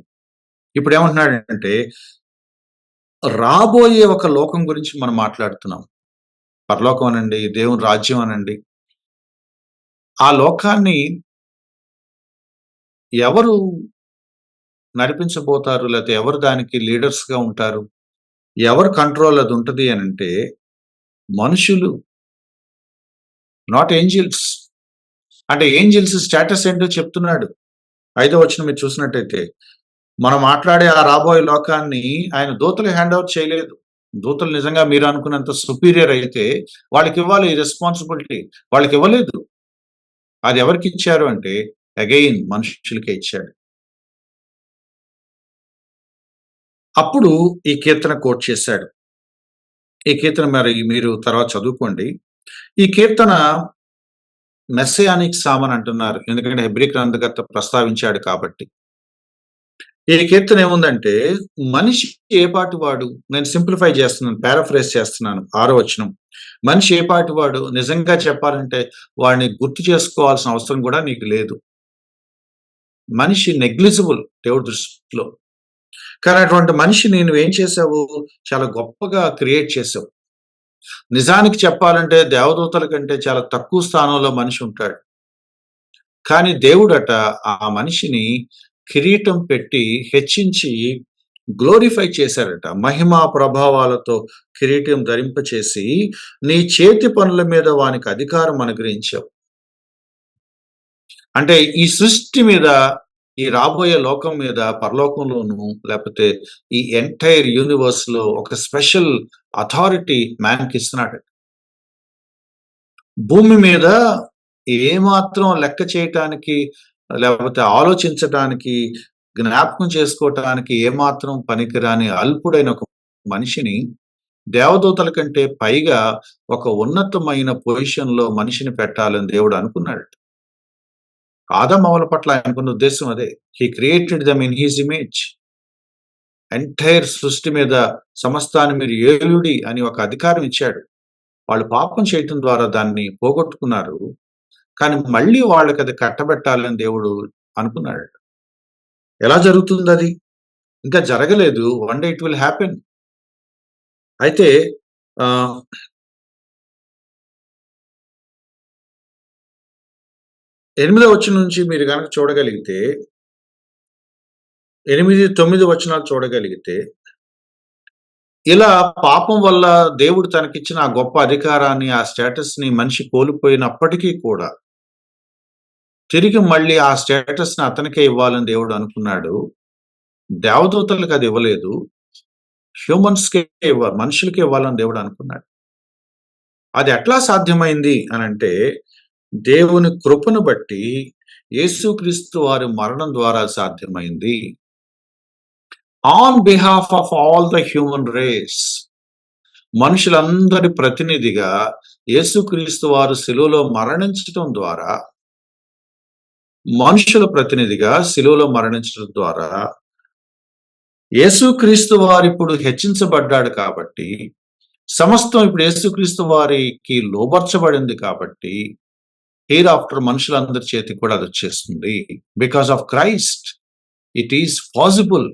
ఇప్పుడేమంటున్నాడంటే, రాబోయే ఒక లోకం గురించి మనం మాట్లాడుతున్నాం. పరలోకం అనండి, దేవుని రాజ్యం అనండి. ఆ లోకాన్ని ఎవరు నడిపించబోతారు? లేతే ఎవరు దానికి లీడర్స్‌గా ఉంటారు? ఎవరి కంట్రోల్ అది ఉంటది అనంటే, మనుషులు. Not angels. అంటే ఏంజెల్స్ స్టేటస్ ఏంటో చెప్తున్నాడు. 5వ వచనం మీరు చూసినట్టయితే, మనం మాట్లాడే ఆ రాబోయే లోకాన్ని ఆయన దూతలకు హ్యాండ్ ఓవర్ చేయలేదు. దూతలు నిజంగా మీరు అనుకున్నంత సుపీరియర్ అయితే వాళ్ళకివ్వాలి ఈ రెస్పాన్సిబిలిటీ. వాళ్ళకివ్వలేదు. అది ఎవరికిచ్చారు అంటే అగైన్ మనుషులకే ఇచ్చాడు. అప్పుడు ఈ కీర్తన కోట్ చేశాడు. ఈ కీర్తన మరి మీరు తర్వాత చదువుకోండి. ఈ కీర్తన మెస్సియానిక్ సామ్ అని అంటున్నారు. ఎందుకంటే హెబ్రీ గ్రంథకర్త ప్రస్తావించాడు కాబట్టి. ఈ కీర్తన ఏముందంటే, మనిషి ఏ పాటి వాడు, నేను సింప్లిఫై చేస్తున్నాను, పారాఫ్రేజ్ చేస్తున్నాను. 6వ వచనం. మనిషి ఏ పాటి వాడు, నిజంగా చెప్పాలంటే వాడిని గుర్తు చేసుకోవాల్సిన అవసరం కూడా నీకు లేదు. మనిషి నెగ్లిజిబుల్ దేవుడి దృష్టిలో. కానీ అటువంటి మనిషిని నువ్వేం చేసావు? చాలా గొప్పగా క్రియేట్ చేసావు. నిజానికి చెప్పాలంటే దేవదూతల కంటే చాలా తక్కువ స్థానంలో మనిషి ఉంటాడు. కానీ దేవుడట ఆ మనిషిని కిరీటం పెట్టి హెచ్చించి గ్లోరిఫై చేశారట. మహిమా ప్రభావాలతో కిరీటం ధరింపచేసి నీ చేతి పనుల మీద వానికి అధికారం అనుగ్రహించావు. అంటే ఈ సృష్టి మీద, ఈ రాబోయే లోకం మీద, పరలోకంలోను లేకపోతే ఈ ఎంటైర్ యూనివర్స్ లో ఒక స్పెషల్ అథారిటీ మ్యాన్కి ఇస్తున్నాడు. భూమి మీద ఏమాత్రం లెక్క చేయటానికి లేకపోతే ఆలోచించటానికి, జ్ఞాపకం చేసుకోవటానికి ఏమాత్రం పనికిరాని అల్పుడైన ఒక మనిషిని దేవదూతల కంటే పైగా ఒక ఉన్నతమైన పొజిషన్‌లో మనిషిని పెట్టాలని దేవుడు అనుకున్నాడు. ఆదామవ్వల పట్ల ఆయనకున్న ఉద్దేశం అదే. హి created them in his image. Entire సృష్టి మీద సమస్తాన్ని మీరు ఏలుడి అని ఒక అధికారం ఇచ్చాడు. వాళ్ళు పాపం చేయటం ద్వారా దాన్ని పోగొట్టుకున్నారు. కానీ మళ్ళీ వాళ్ళకి అది కట్టబెట్టాలని దేవుడు అనుకున్నాడు. ఎలా జరుగుతుందది? ఇంకా జరగలేదు. One day it will happen. అయితే ఆహ్, 8వ వచనం నుంచి మీరు గనక చూడగలిగితే 8, 9 వచనాలు చూడగలిగితే, ఇలా పాపం వల్ల దేవుడు తనకిచ్చిన ఆ గొప్ప అధికారాన్ని, ఆ స్టేటస్‌ని మనిషి కోల్పోయినప్పటికీ కూడా, తిరిగి మళ్ళీ ఆ స్టేటస్‌ని అతనికే ఇవ్వాలని దేవుడు అనుకున్నాడు. దేవదూతలకు అది ఇవ్వలేదు. హ్యూమన్స్‌కే మనుషులకే ఇవ్వాలని దేవుడు అనుకున్నాడు. అది ఎట్లా సాధ్యమైంది అనంటే, దేవుని కృపను బట్టి యేసుక్రీస్తు వారి మరణం ద్వారా సాధ్యమైంది. On behalf of all the human race, మనుషులందరి ప్రతినిధిగా యేసుక్రీస్తు వారు శిలువలో మరణించటం ద్వారా, మనుషుల ప్రతినిధిగా శిలువలో మరణించడం ద్వారా యేసుక్రీస్తు వారు ఇప్పుడు హెచ్చించబడ్డాడు కాబట్టి, సమస్తం ఇప్పుడు యేసుక్రీస్తు వారికి లోబర్చబడింది కాబట్టి, హియర్ ఆఫ్టర్ మనుషులందరి చేతికి కూడా అది వచ్చేస్తుంది. Because of Christ it is possible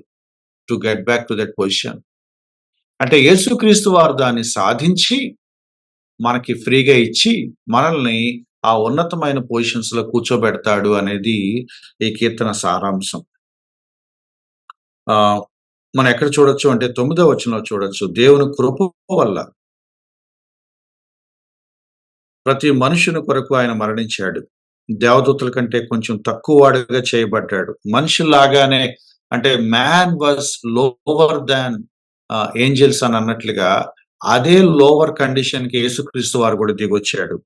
to get back to that position. అంటే యేసుక్రీస్తు వారు దాన్ని సాధించి మనకి ఫ్రీగా ఇచ్చి మనల్ని ఆ ఉన్నతమైన పొజిషన్స్ లో కూర్చోబెడతాడు అనేది ఈ కీర్తన సారాంశం. మనం ఎక్కడ చూడొచ్చు అంటే 9వ వచనంలో చూడొచ్చు. దేవుని కృప వల్ల ప్రతి మనుషుని కొరకు ఆయన మరణించాడు. దేవదూతల కంటే కొంచెం తక్కువ వాడుగా చేయబడ్డాడు. మనిషిలాగానే అంటే man was lower than angels అని అన్నట్లుగా అదే లోవర్ కండిషన్‌కి యేసుక్రీస్తు వారు కూడా దిగొచ్చాడు.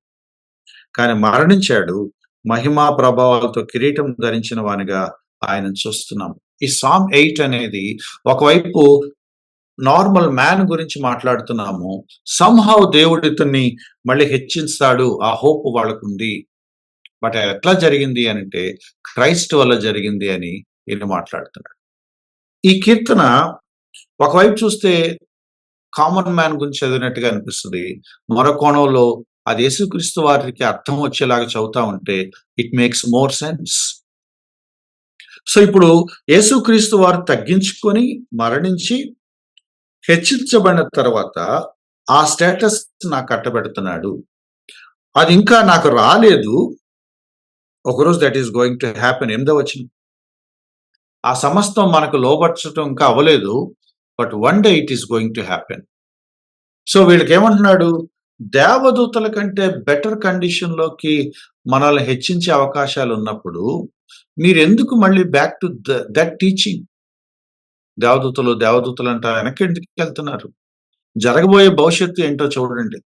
కానీ మరణించాడు. మహిమా ప్రభావాలతో కిరీటం ధరించిన వానిగా ఆయనను చూస్తున్నాం. ఈ సామ్ 8 అనేది ఒకవైపు నార్మల్ మ్యాన్ గురించి మాట్లాడుతున్నాము. సంహౌ దేవుడు ఇతన్ని మళ్ళీ హెచ్చిస్తాడు. ఆ హోప్ వాళ్ళకుంది. బట్ ఎట్లా జరిగింది అనంటే క్రైస్ట్ వల్ల జరిగింది అని ఈయన మాట్లాడుతున్నాడు. ఈ కీర్తన ఒకవైపు చూస్తే కామన్ మ్యాన్ గురించి చదివినట్టుగా అనిపిస్తది. మరో కోణంలో అది యేసుక్రీస్తు వారికి అర్థం వచ్చేలాగా చదువుతా ఉంటే it makes more sense. So ఇప్పుడు యేసుక్రీస్తు వారు తగ్గించుకొని మరణించి హెచ్చించబడిన తర్వాత ఆ స్టేటస్ నాకు కట్టబెడుతున్నాడు. అది ఇంకా నాకు రాలేదు. ఒకరోజు that is going to happen. 8వ వచనం. ఆ సమస్తం మనకు లోబర్చడం ఇంకా అవ్వలేదు. But one day it is going to happen. So వీళ్ళకి ఏమంటున్నాడు? దేవదూతల కంటే బెటర్ కండిషన్ లోకి మనల్ని హెచ్చించే అవకాశాలు ఉన్నప్పుడు మీరెందుకు మళ్ళీ బ్యాక్ టు దట్ టీచింగ్? దేవదూతలు అంట వెనక్కి ఎందుకు వెళ్తున్నారు? జరగబోయే భవిష్యత్తు ఏంటో చూడండి.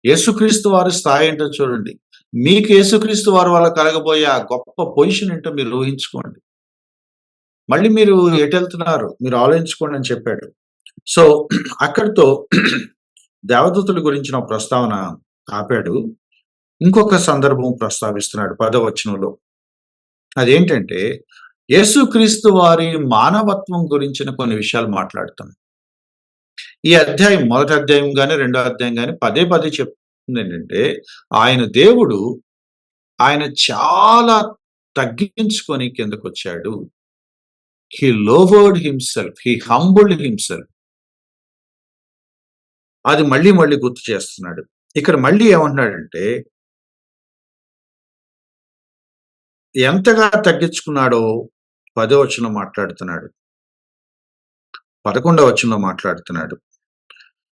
యేసుక్రీస్తు వారి స్థాయి ఏంటో చూడండి. మీకు యేసుక్రీస్తు వారి వల్ల కలగబోయే ఆ గొప్ప పొజిషన్ ఏంటో మీరు ఊహించుకోండి. మళ్ళీ మీరు ఎటెళ్తున్నారు? మీరు ఆలోచించుకోండి అని చెప్పాడు. సో అక్కడితో దేవదూతల గురించిన ప్రస్తావన ఆపాడు. ఇంకొక సందర్భం ప్రస్తావిస్తున్నాడు 10వ వచనంలో. అదేంటంటే యేసుక్రీస్తు వారి మానవత్వం గురించిన కొన్ని విషయాలు మాట్లాడుతున్నాడు. ఈ అధ్యాయం మొదటి అధ్యాయం గాని, రెండో అధ్యాయం గాని పదే పదే చెప్తుంది ఏంటంటే ఆయన దేవుడు, ఆయన చాలా తగ్గించుకొని కిందకొచ్చాడు. He lowered himself, he humbled himself. అది మళ్ళీ మళ్ళీ గుర్తు చేస్తున్నాడు. ఇక్కడ మళ్ళీ ఏమంటున్నాడంటే ఎంతగా తగ్గించుకున్నాడో 10వ వచనం మాట్లాడుతున్నాడు. 11వ వచనంలో మాట్లాడుతున్నాడు.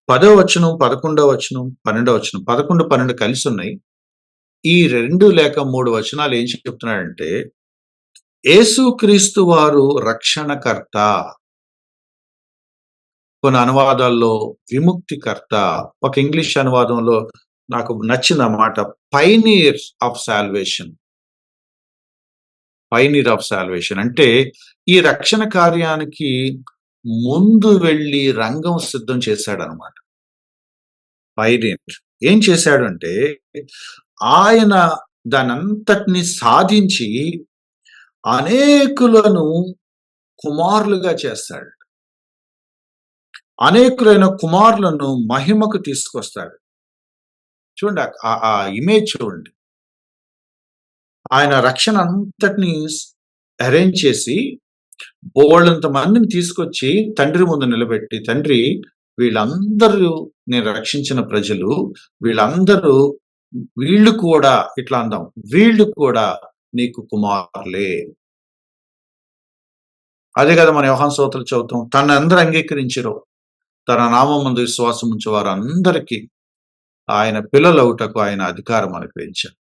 10వ వచనం, 11వ వచనం, 12వ వచనం. 11, 12 కలిసి ఉన్నాయి. ఈ 2 లేక 3 వచనాలు ఏం చెప్తున్నాడంటే యేసుక్రీస్తు వారు రక్షణకర్త. కొన్ని అనువాదాల్లో విముక్తికర్త. ఒక ఇంగ్లీష్ అనువాదంలో నాకు నచ్చిన మాట pioneer of salvation. Pioneer of salvation అంటే ఈ రక్షణ కార్యానికి ముందు వెళ్ళి రంగం సిద్ధం చేశాడనమాట. పైనీర్ ఏం చేశాడు అంటే ఆయన దానంతటిని సాధించి అనేకులను కుమారులుగా చేస్తాడు. అనేకులైన కుమారులను మహిమకు తీసుకొస్తాడు. చూడండి ఆ ఇమేజ్ చూడండి. ఆయన రక్షణ అంతటిని అరేంజ్ చేసి బోళ్ళంత మందిని తీసుకొచ్చి తండ్రి ముందు నిలబెట్టి, తండ్రి వీళ్ళందరూ నేను రక్షించిన ప్రజలు, వీళ్ళు కూడా ఇట్లా అందాం, వీళ్ళు కూడా నీకు కుమారులే. అదే కదా మన యోహాను సువార్తలో చదువుతాం. తనని అందరూ అంగీకరించిరో తన నామమందు విశ్వాసం ఉంచే వారందరికీ ఆయన పిల్లలవుటకు ఆయన అధికారం అనుగ్రహించారు.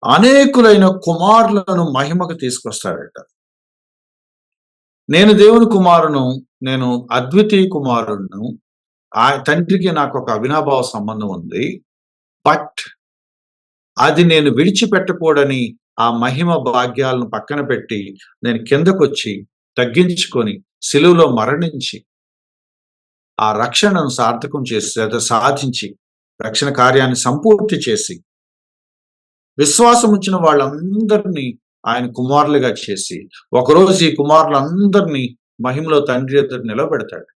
అనేకులైన కుమారులను మహిమకు తీసుకొస్తాడట. నేను దేవుని కుమారును, నేను అద్వితీయ కుమారుడును. ఆ తండ్రికి నాకు ఒక అవినాభావ సంబంధం ఉంది. బట్ అది నేను విడిచిపెట్టకూడని ఆ మహిమ భాగ్యాలను పక్కన పెట్టి నేను కిందకొచ్చి తగ్గించుకొని సిలువలో మరణించి ఆ రక్షణను సార్థకం చేసి సాధించి రక్షణ కార్యాన్ని సంపూర్తి చేసి విశ్వాసం ఉంచిన వాళ్ళందరినీ ఆయన కుమారులుగా చేసి ఒకరోజు ఈ కుమారులందరినీ మహిమలో తండ్రి ఎదుట నిలబెడతాడు.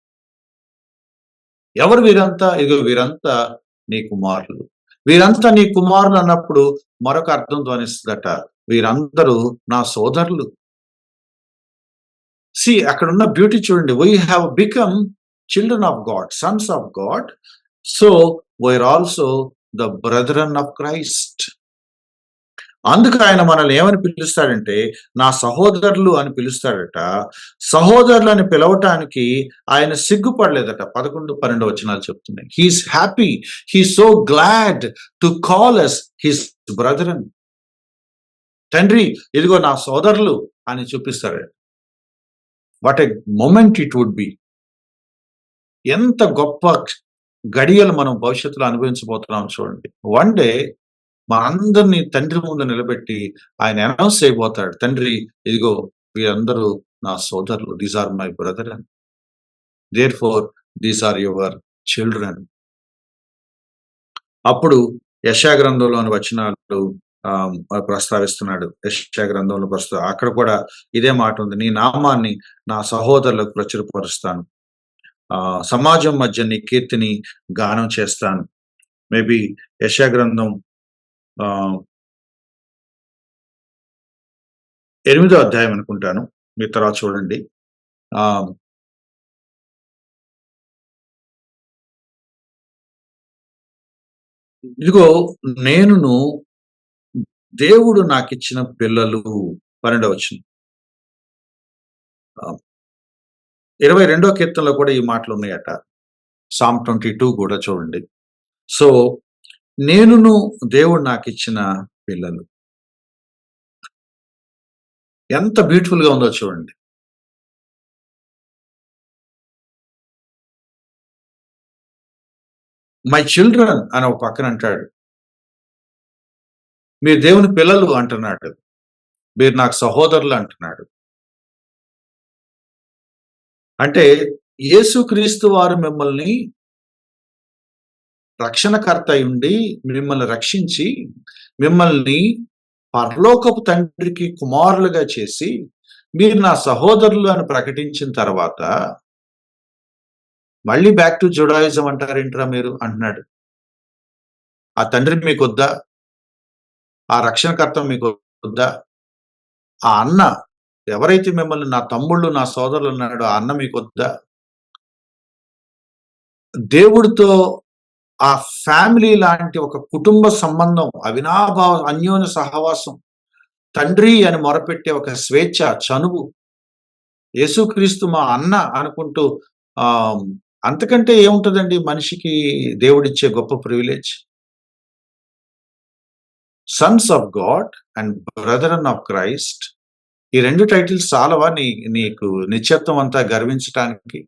ఎవరు వీరంతా? ఇదిగో వీరంతా నీ కుమారులు. వీరంతా నీ కుమారులు అన్నప్పుడు మరొక అర్థం ధ్వనిస్తుందట. వీరందరూ నా సోదరులు. అక్కడున్న బ్యూటీ చూడండి. We have become children of God, sons of God. So we are also the brethren of Christ. అందుకు ఆయన మనల్ని ఏమని పిలుస్తాడంటే నా సహోదరులు అని పిలుస్తాడట. సహోదరులు అని పిలవటానికి ఆయన సిగ్గుపడలేదట. 11, 12 వచనాలు చెప్తున్నాయి. He is happy, he is so glad to call us his brethren. తండ్రి ఇదిగో నా సోదరులు అని చూపిస్తాడు. What a moment it would be. ఎంత గొప్ప గడియలు మనం భవిష్యత్తులో అనుభవించబోతున్నాం చూడండి. వన్ డే మనందరిని తండ్రి ముందు నిలబెట్టి ఆయన అనౌన్స్ చేయబోతాడు. తండ్రి, ఇదిగో వీరందరూ నా సోదరులు. These are my brethren. Therefore these are your children. అప్పుడు యెషయా గ్రంథంలోని వచనాలు ప్రస్తావిస్తున్నాడు. యెషయా గ్రంథంలో అక్కడ కూడా ఇదే మాట ఉంది. నీ నామాన్ని నా సహోదరులకు ప్రచురపరుస్తాను. సమాజం మధ్య నీ కీర్తిని గానం చేస్తాను. మేబీ యెషయా గ్రంథం 8వ అధ్యాయం అనుకుంటాను. మీరు తర్వాత చూడండి. ఇదిగో నేనును దేవుడు నాకిచ్చిన పిల్లలు. 12వ వచనం. 22వ కీర్తనలో కూడా ఈ మాటలు ఉన్నాయట. సామ్ 22 కూడా చూడండి. సో నేనును దేవుడు నాకిచ్చిన పిల్లలు. ఎంత బ్యూటిఫుల్ గా ఉందో చూడండి. మై చిల్డ్రన్ అని ఒక పక్కన అంటాడు. మీరు దేవుని పిల్లలు అంటున్నాడు. మీరు నాకు సహోదరులు అంటున్నాడు. అంటే యేసుక్రీస్తు వారు మిమ్మల్ని రక్షణకర్త ఉండి మిమ్మల్ని రక్షించి మిమ్మల్ని పరలోకపు తండ్రికి కుమారులుగా చేసి మీరు నా సహోదరులు అని ప్రకటించిన తర్వాత మళ్ళీ బ్యాక్ టు జుడాయిజం అంటారేంట్రా మీరు అంటున్నాడు. ఆ తండ్రి మీకు వద్దా? ఆ రక్షణకర్త మీకు వద్దా? ఆ అన్న ఎవరైతే మిమ్మల్ని నా తమ్ముళ్ళు నా సోదరులు అన్నాడో ఆ అన్న మీకు వద్దా? దేవుడితో ఆ ఫ్యామిలీ లాంటి ఒక కుటుంబ సంబంధం, అవినాభావ అన్యోన్య సహవాసం, తండ్రి అని మొరపెట్టే ఒక స్వేచ్ఛ, చనువు, యేసుక్రీస్తు మా అన్న అనుకుంటూ అంతకంటే ఏముంటదండి మనిషికి దేవుడిచ్చే గొప్ప privilege. Sons of God and brethren of Christ. ఈ 2 టైటిల్స్ చాలవా నీకు నిత్యత్వం అంతా గర్వించటానికి?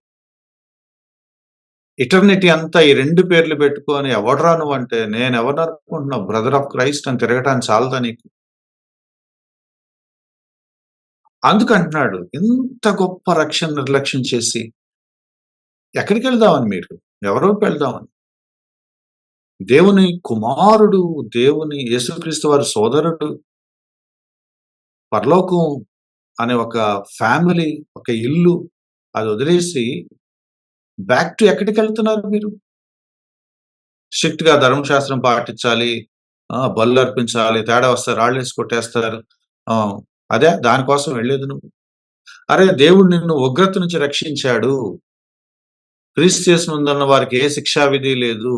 ఇటర్నిటీ అంతా ఈ 2 పేర్లు పెట్టుకొని ఎవడరా నువ్వు అంటే నేను ఎవరిని అనుకుంటున్నావు? బ్రదర్ ఆఫ్ క్రైస్ట్ అని తిరగటానికి చాలదా నీకు? అందుకంటున్నాడు ఇంత గొప్ప రక్షణ నిర్లక్ష్యం చేసి ఎక్కడికి వెళ్దామని మీరు? ఎవరోకి వెళ్దామని? దేవుని కుమారుడు, దేవుని యేసుక్రీస్తు వారి సోదరుడు, పరలోకం అనే ఒక ఫ్యామిలీ, ఒక ఇల్లు, అది వదిలేసి బ్యాక్ టు ఎక్కడికి వెళ్తున్నారు మీరు? స్ట్రిక్ట్ గా ధర్మశాస్త్రం పాటించాలి, బలు అర్పించాలి, తేడా వస్తే రాళ్ళేసి కొట్టేస్తారు. అదే దానికోసం వెళ్ళేది నువ్వు? అరే దేవుడు నిన్ను ఉగ్రత నుంచి రక్షించాడు. క్రీస్తు యేసునందున్న వారికి ఏ శిక్షా విధి లేదు.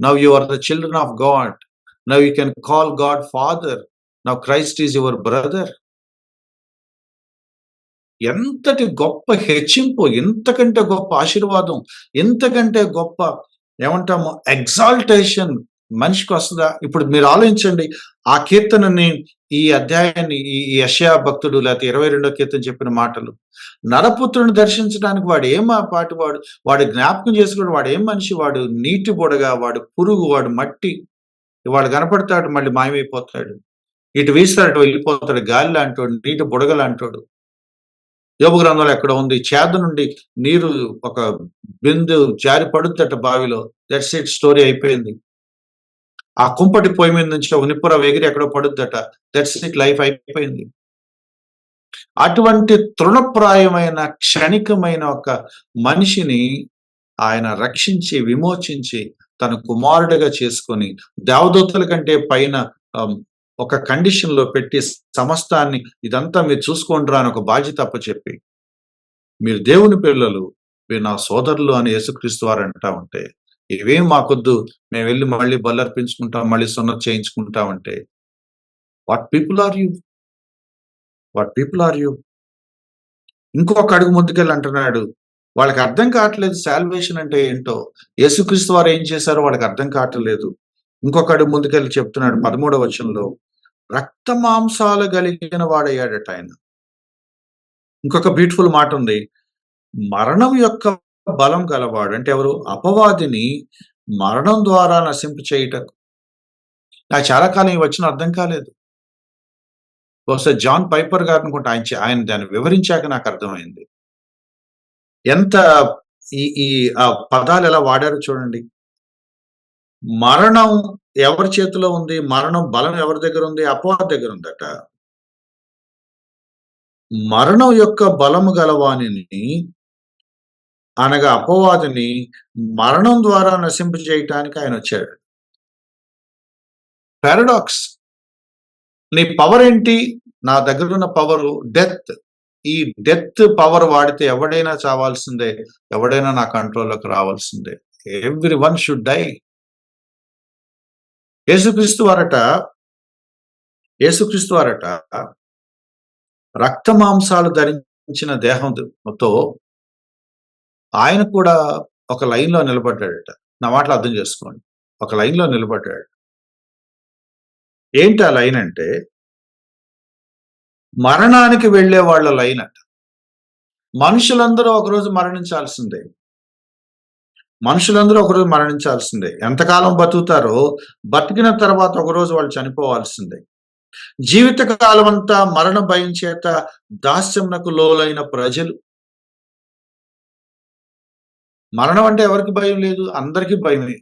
Now you are the children of God. Now you can call God father. Now Christ is your brother. ఎంతటి గొప్ప హెచ్చింపు, ఎంతకంటే గొప్ప ఆశీర్వాదం, ఎంతకంటే గొప్ప ఏమంటాము ఎగ్జాల్టేషన్ మనిషికి వస్తుందా? ఇప్పుడు మీరు ఆలోచించండి. ఆ కీర్తనని, ఈ అధ్యాయాన్ని, ఈ యెషయా భక్తుడు లేకపోతే 22వ కీర్తన చెప్పిన మాటలు, నరపుత్రుని దర్శించడానికి వాడు ఏం పాటి వాడు జ్ఞాపకం చేసుకుని వాడు ఏం మనిషి, వాడు నీటి బుడగ, వాడు పురుగు, వాడు మట్టి, వాడు కనపడతాడు మళ్ళీ మాయమైపోతాడు. ఇటు వీస్తాడు అటు వెళ్ళిపోతాడు. గాలి లాంటోడు, నీటి బుడగ లాంటోడు. యోబు గ్రంథంలో ఎక్కడ ఉంది? చేద నుండి నీరు ఒక బిందు జారి పడుద్దట బావిలో. దట్స్ ఇట్, స్టోరీ అయిపోయింది. ఆ కుంపటి పొయ్యి మీద నుంచి ఒక నిప్పుర ఎగిరి ఎక్కడో పడుద్దట. దట్స్ ఇట్, లైఫ్ అయిపోయింది. అటువంటి తృణప్రాయమైన క్షణికమైన ఒక మనిషిని ఆయన రక్షించి విమోచించి తన కుమారుడిగా చేసుకొని దేవదూతల కంటే పైన ఒక కండిషన్ లో పెట్టి సమస్తాన్ని ఇదంతా మీరు చూసుకోండిరా అని ఒక బాధ్యత అప్పచెప్పి మీరు దేవుని పిల్లలు, మీరు నా సోదరులు అని యేసుక్రీస్తు వారు అంటా ఉంటే ఇవేం మాకొద్దు, మేము వెళ్ళి మళ్ళీ బలర్పించుకుంటాం, మళ్ళీ సున్నతి చేయించుకుంటామంటే what people are you? What people are you? ఇంకొక అడుగు ముందుకెళ్ళి అంటున్నాడు, వాళ్ళకి అర్థం కావట్లేదు సాల్వేషన్ అంటే ఏంటో, యేసుక్రీస్తు వారు ఏం చేశారో వాళ్ళకి అర్థం కావట్లేదు. ఇంకొక అడుగు ముందుకెళ్ళి చెప్తున్నాడు 13వ వచనంలో, రక్త మాంసాలు కలిగిన వాడయ్యాడట ఆయన. ఇంకొక బ్యూటిఫుల్ మాట ఉంది, మరణం యొక్క బలం గలవాడు అంటే ఎవరు? అపవాదిని మరణం ద్వారా నశింపు చేయుటకు. నాకు చాలా కాలం ఈ వచనం అర్థం కాలేదు. బహుశా జాన్ పైపర్ గారనుకుంటా ఆయన దాన్ని వివరించాక నాకు అర్థమైంది. ఎంత ఈ ఈ పదాలు ఎలా వాడారో చూడండి. మరణం ఎవరి చేతిలో ఉంది? మరణం బలం ఎవరి దగ్గర ఉంది? అపవాది దగ్గర ఉందట. మరణం యొక్క బలము గలవానిని అనగా అపవాదిని మరణం ద్వారా నశింప చేయటానికి ఆయన వచ్చాడు. పారాడాక్స్. నీ పవర్ ఏంటి? నా దగ్గర ఉన్న పవరు డెత్. ఈ డెత్ పవర్ వాడితే ఎవడైనా చావాల్సిందే. ఎవడైనా నా కంట్రోల్‌లోకి రావాల్సిందే. Everyone should die. యేసుక్రీస్తు వారట రక్త మాంసాలు ధరించిన దేహంతో ఆయన కూడా ఒక లైన్‌లో నిలబడ్డాడట. నా మాటలు అర్థం చేసుకోండి. ఒక లైన్‌లో నిలబడ్డాడు. ఏంటి ఆ లైన్ అంటే మరణానికి వెళ్ళే వాళ్ళ లైన్ అట. మనుషులందరూ ఒకరోజు మరణించాల్సిందే. మనుషులందరూ ఒకరోజు మరణించాల్సిందే. ఎంతకాలం బతుకుతారో బతికిన తర్వాత ఒకరోజు వాళ్ళు చనిపోవాల్సిందే. జీవితకాలం అంతా మరణ భయం చేత దాస్యమునకు లోలైన ప్రజలు. మరణం అంటే ఎవరికి భయం లేదు? అందరికీ భయమే.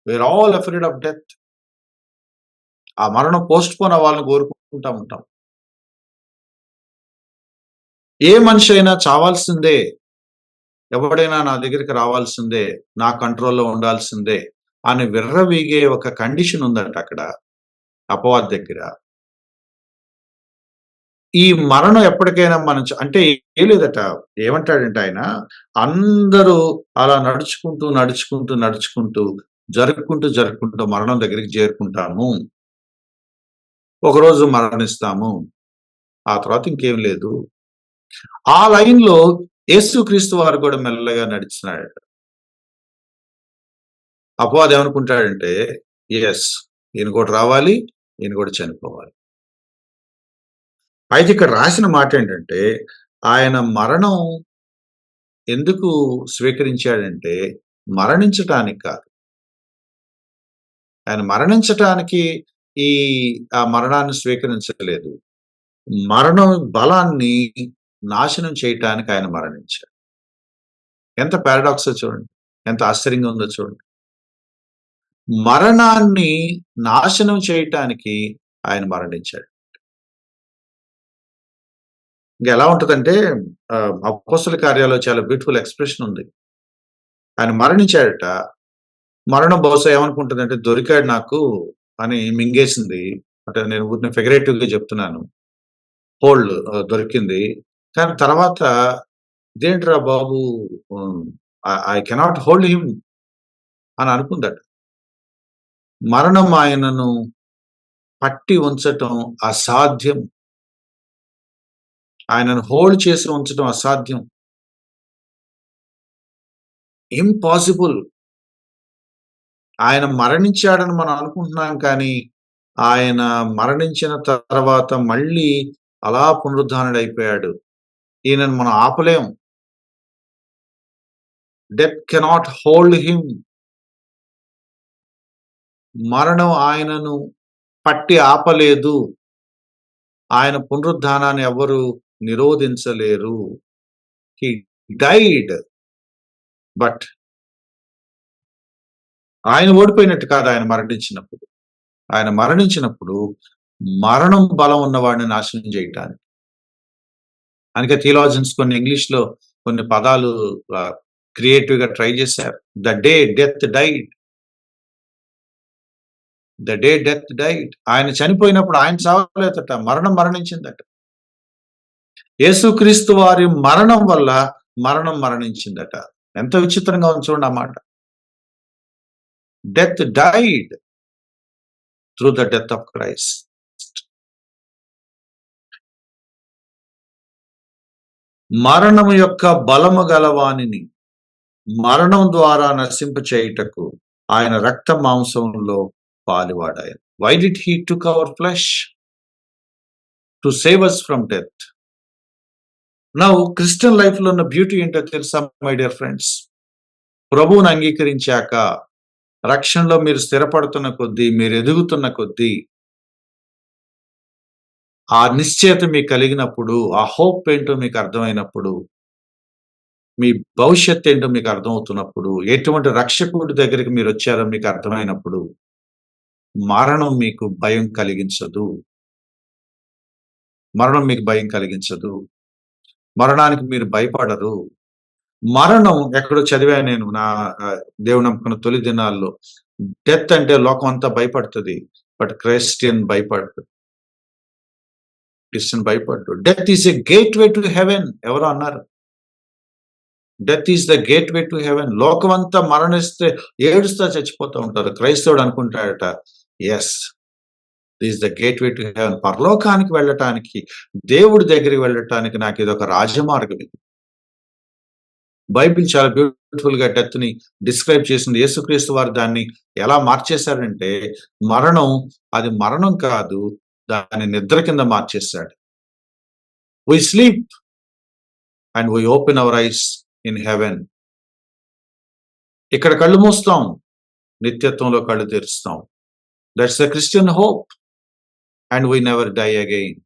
We are all afraid of death. ఆ మరణం పోస్ట్‌పోన్ అవ్వాలని కోరుకుంటా ఉంటాం. ఏ మనిషి అయినా చావాల్సిందే. ఎవడైనా నా దగ్గరికి రావాల్సిందే. నా కంట్రోల్‌లో ఉండాల్సిందే అని విర్రవీగే ఒక కండిషన్ ఉందట అక్కడ అపవాది దగ్గర. ఈ మరణం ఎప్పటికైనా అంటే ఏం లేదట. ఏమంటాడంటే ఆయన, అందరూ అలా నడుచుకుంటూ జరుపుకుంటూ మరణం దగ్గరికి చేరుకుంటాము. ఒకరోజు మరణిస్తాము. ఆ తర్వాత ఇంకేం లేదు. ఆ లైన్‌లో యేసుక్రీస్తు వారు కూడా మెల్లగా నడిచినాడట. అపవాది ఏమనుకుంటాడంటే, యెస్, ఈయన కూడా రావాలి, ఈయన కూడా చనిపోవాలి. అయితే ఇక్కడ రాసిన మాట ఏంటంటే, ఆయన మరణం ఎందుకు స్వీకరించాడంటే, మరణించటానికి కాదు. ఆయన మరణించటానికి ఆ మరణాన్ని స్వీకరించలేదు. మరణం బలాన్ని నాశనం చేయటానికి ఆయన మరణించాడు. ఎంత పారాడాక్సో చూడండి. ఎంత ఆశ్చర్యంగా ఉందో చూడండి. మరణాన్ని నాశనం చేయటానికి ఆయన మరణించాడు. ఇంకెలా ఉంటదంటే అపోస్తల కార్యాల్లో చాలా బ్యూటిఫుల్ ఎక్స్‌ప్రెషన్ ఉంది. ఆయన మరణించాడట. మరణం బహుశా ఏమనుకుంటదంటే దొరికాడు నాకు అని మింగేసింది. అంటే నేను ఊరికే ఫిగరేటివ్‌గా చెప్తున్నాను. దొరికింది. కానీ తర్వాత ఇదేంట్రా బాబు, ఐ కెనాట్ హోల్డ్ హిమ్ అని అనుకుందట. మరణం ఆయనను పట్టి ఉంచటం అసాధ్యం. ఆయనను హోల్డ్ చేసి ఉంచటం అసాధ్యం. ఇంపాసిబుల్. ఆయన మరణించాడని మనం అనుకుంటున్నాం కానీ, ఆయన మరణించిన తర్వాత మళ్ళీ అలా పునరుద్ధానుడైపోయాడు. ఈయనను మనం ఆపలేం. Death cannot hold him. మరణం ఆయనను పట్టి ఆపలేదు. ఆయన పునరుద్ధానాన్ని ఎవరు నిరోధించలేరు. హి డైడ్. బట్ ఆయన ఓడిపోయినట్టు కాదు ఆయన మరణించినప్పుడు. ఆయన మరణించినప్పుడు మరణం బలం ఉన్నవాడిని నాశనం చేయటానికి. అందుకే థియాలజియన్స్ కొన్ని ఇంగ్లీష్‌లో కొన్ని పదాలు క్రియేటివ్‌గా ట్రై చేశారు. The day death died. The day death died. ఆయన చనిపోయినప్పుడు ఆయన చావలేదట. మరణం మరణించిందట. యేసుక్రీస్తు వారి మరణం వల్ల మరణం మరణించిందట. ఎంత విచిత్రంగా ఉంది చూడండి ఆ మాట. Death died through the death of Christ. మరణము యొక్క బలము గలవానిని మరణం ద్వారా నశింప చేయుటకు ఆయన రక్త మాంసంలో పాలువాడాయన. Why did he took our flesh? To save us from death. Now Christian life లో ఉన్న బ్యూటీ ఏంటో తెలుసా మై డియర్ ఫ్రెండ్స్? ప్రభువుని అంగీకరించాక, రక్షణలో మీరు స్థిరపడుతున్న కొద్దీ, మీరు ఎదుగుతున్న కొద్దీ, ఆ నిశ్చయత మీకు కలిగినప్పుడు, ఆ హోప్ ఏంటో మీకు అర్థమైనప్పుడు, మీ భవిష్యత్ ఏంటో మీకు అర్థమవుతున్నప్పుడు, ఎటువంటి రక్షకుడి దగ్గరికి మీరు వచ్చారో మీకు అర్థమైనప్పుడు, మరణం మీకు భయం కలిగించదు. మరణం మీకు భయం కలిగించదు. మరణానికి మీరు భయపడరు. మరణం ఎక్కడో చదివాను నేను నా దేవుని నమ్ముకున్న తొలి దినాల్లో. డెత్ అంటే లోకం అంతా భయపడుతది. బట్ క్రిస్టియన్ భయపడడు. క్రిస్టియన్ భయపడ్డు. Death is a gateway to heaven ఎవరో అన్నారు. Death is the gateway to heaven. లోకమంతా మరణిస్తే ఏడుస్తా చచ్చిపోతా ఉంటారు. క్రైస్తవుడు అనుకుంటాడట, yes, this the gateway to heaven. పరలోకానికి వెళ్ళటానికి, దేవుడి దగ్గరికి వెళ్ళటానికి నాకు ఇదొక రాజమార్గం ఇది. బైబిల్ చాలా బ్యూటిఫుల్ గా డెత్ ని డిస్క్రైబ్ చేసింది. యేసుక్రీస్తు వారు దాన్ని ఎలా మార్చేశారంటే, మరణం అది మరణం కాదు, దాన్ని నిద్ర కింద మార్చేశాడు. We sleep and we open our eyes in heaven. ఇక్కడ కళ్ళు మూస్తాం, నిత్యత్వంలో కళ్ళు తెరుస్తాం. That's the Christian hope. And we never die again.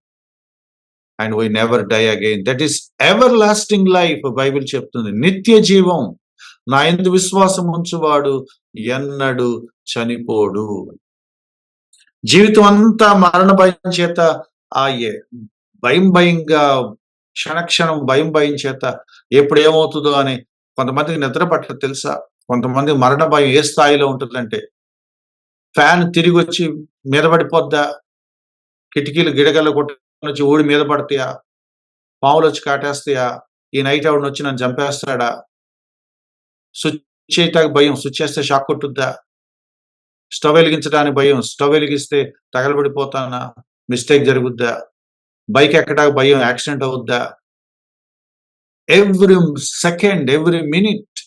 And we never die again. That is ever lasting life. Bible చెప్తుంది నిత్య జీవం. నా యందు విశ్వాసం ఉంచువాడు ఎన్నడు చనిపోడు. జీవితం అంతా మరణ భయం చేత భయం భయంగా, క్షణక్షణం భయం భయం చేత ఎప్పుడు ఏమవుతుందో అని కొంతమందికి నిద్ర పట్టదు తెలుసా? కొంతమంది మరణ భయం ఏ స్థాయిలో ఉంటుందంటే, ఫ్యాన్ తిరిగి వచ్చి మీద పడిపోద్దా, కిటికీలు గిడగల కొట్టి ఊడి మీద పడతాయా, పావులు వచ్చి కాటేస్తాయా, ఈ నైట్ ఎవరిని వచ్చి నన్ను చంపేస్తాడా, స్విచ్ చేయటానికి భయం, స్విచ్ చేస్తే షాక్ కొట్టుద్దా, స్టవ్ వెలిగించడానికి భయం, స్టవ్ వెలిగిస్తే తగలబడిపోతానా, మిస్టేక్ జరుగుద్దా, బైక్ ఎక్కడానికి భయం, యాక్సిడెంట్ అవుద్దా. ఎవ్రీ సెకండ్, ఎవ్రీ మినిట్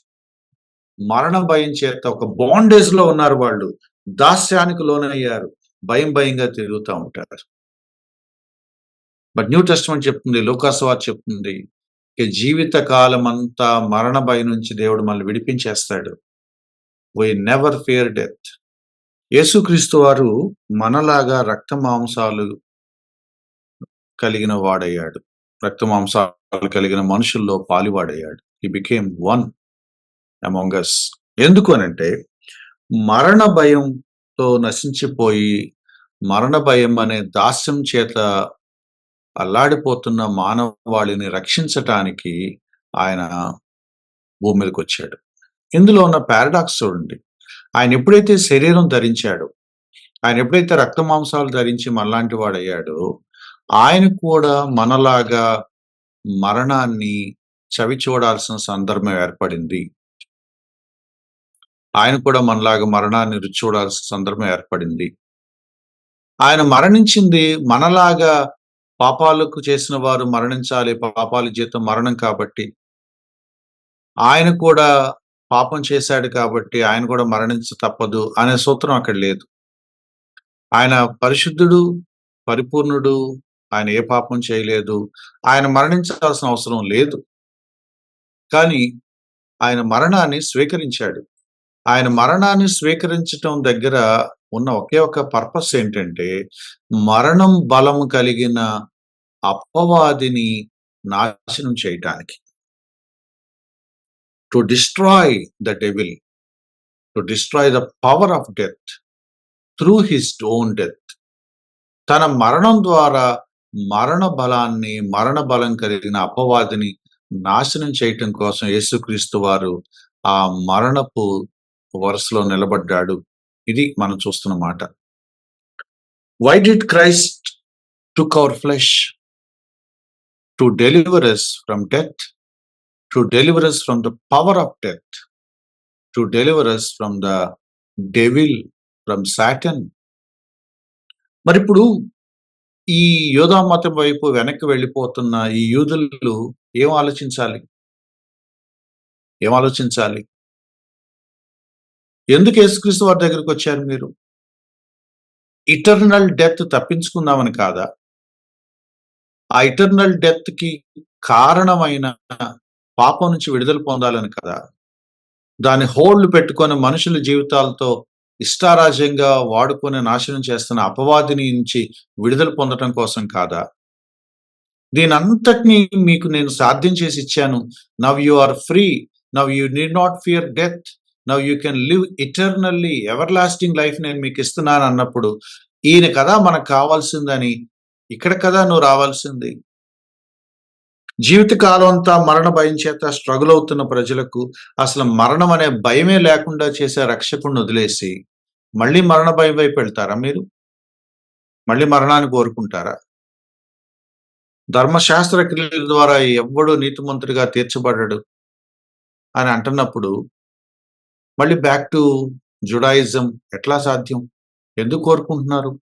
మరణ భయం చేత ఒక బాండేజ్ లో ఉన్నారు వాళ్ళు. దాస్యానికి లోనయ్యారు, భయం భయంగా తిరుగుతూ ఉంటారు. బట్ న్యూ టెస్టమెంట్ చెప్తుంది, లూకాసు వార్త చెప్తుంది, జీవిత కాలం అంతా మరణ భయం నుంచి దేవుడు మనల్ని విడిపించేస్తాడు. We never fear death. యేసుక్రీస్తు వారు మనలాగా రక్త మాంసాలు కలిగిన వాడయ్యాడు. రక్త మాంసాలు కలిగిన మనుషుల్లో పాలివాడయ్యాడు. He became one among us. ఎందుకు అనంటే, మరణ భయంతో నశించిపోయి, మరణ భయం అనే దాస్యం చేత అల్లాడిపోతున్న మానవాళిని రక్షించటానికి ఆయన భూమి మీదకి వచ్చాడు. ఇందులో ఉన్న పారాడాక్స్ చూడండి. ఆయన ఎప్పుడైతే శరీరం ధరించాడో, ఆయన ఎప్పుడైతే రక్త మాంసాలు ధరించి మనలాంటి వాడయ్యాడో, ఆయన కూడా మనలాగా మరణాన్ని చవి చూడాల్సిన సందర్భం ఏర్పడింది. ఆయన కూడా మనలాగా మరణాన్ని రుచి చూడాల్సిన సందర్భం ఏర్పడింది. ఆయన మరణించింది మనలాగా పాపాలకు చేసిన వారు మరణించాలి, పాపాల జీతం మరణం కాబట్టి, ఆయన కూడా పాపం చేశాడు కాబట్టి ఆయన కూడా మరణించ తప్పదు అనే సూత్రం అక్కడ లేదు. ఆయన పరిశుద్ధుడు, పరిపూర్ణుడు, ఆయన ఏ పాపం చేయలేదు, ఆయన మరణించాల్సిన అవసరం లేదు. కానీ ఆయన మరణాన్ని స్వీకరించాడు. ఆయన మరణాన్ని స్వీకరించటం దగ్గర ఉన్న ఒకే ఒక పర్పస్ ఏంటంటే, మరణం బలం కలిగిన అపవాదిని నాశనం చేయటానికి. To destroy the devil, to destroy the power of death through his own death. తన మరణం ద్వారా మరణ బలాన్ని, మరణ బలం కలిగిన అపవాదిని నాశనం చేయటం కోసం యేసుక్రీస్తు వారు ఆ మరణపు వరుసలో నిలబడ్డాడు. ఇది మనం చూస్తున్న మాట. Why did Christ took our flesh? To deliver us from death, to deliver us from the power of death, to deliver us from the devil, from Satan. మరి ఇప్పుడు ఈ యూదా మతం వైపు వెనక్కి వెళ్ళిపోతున్న ఈ యూదులు ఏం ఆలోచించాలి? ఏం ఆలోచించాలి? ఎందుకు యేసుక్రీస్తు వారి దగ్గరికి వచ్చారు మీరు? ఇటర్నల్ డెత్ తప్పించుకుందామని కాదా? ఆ ఇటర్నల్ డెత్ కి కారణమైన పాపం నుంచి విడుదల పొందాలని కదా. దాన్ని హోల్డ్ పెట్టుకొని మనుషుల జీవితాలతో ఇష్టారాజ్యంగా వాడుకొని నాశనం చేస్తున్న అపవాదిని నుంచి విడుదల పొందటం కోసం కాదా? దీనంతటిని మీకు నేను సాధ్యం చేసి ఇచ్చాను. Now you are free. Now you need not fear death. Now you can live eternally, ever lasting life నేను మీకు ఇస్తున్నాను అన్నప్పుడు, ఈయన కదా మనకు కావాల్సిందని, ఇక్కడ కదా నువ్వు రావాల్సింది. జీవితకాలం అంతా మరణ భయం చేత స్ట్రగుల్ అవుతున్న ప్రజలకు అసలు మరణం అనే భయమే లేకుండా చేసే రక్షకుడిని వదిలేసి మళ్ళీ మరణ భయం వైపు వెళ్తారా మీరు? మళ్ళీ మరణాన్ని కోరుకుంటారా? ధర్మశాస్త్ర క్రియల ద్వారా ఎవ్వడు నీతిమంతుడిగా తీర్చబడ్డాడు అని అంటున్నప్పుడు మళ్ళీ బ్యాక్ టు జుడాయిజం ఎట్లా సాధ్యం? ఎందుకు కోరుకుంటున్నారు?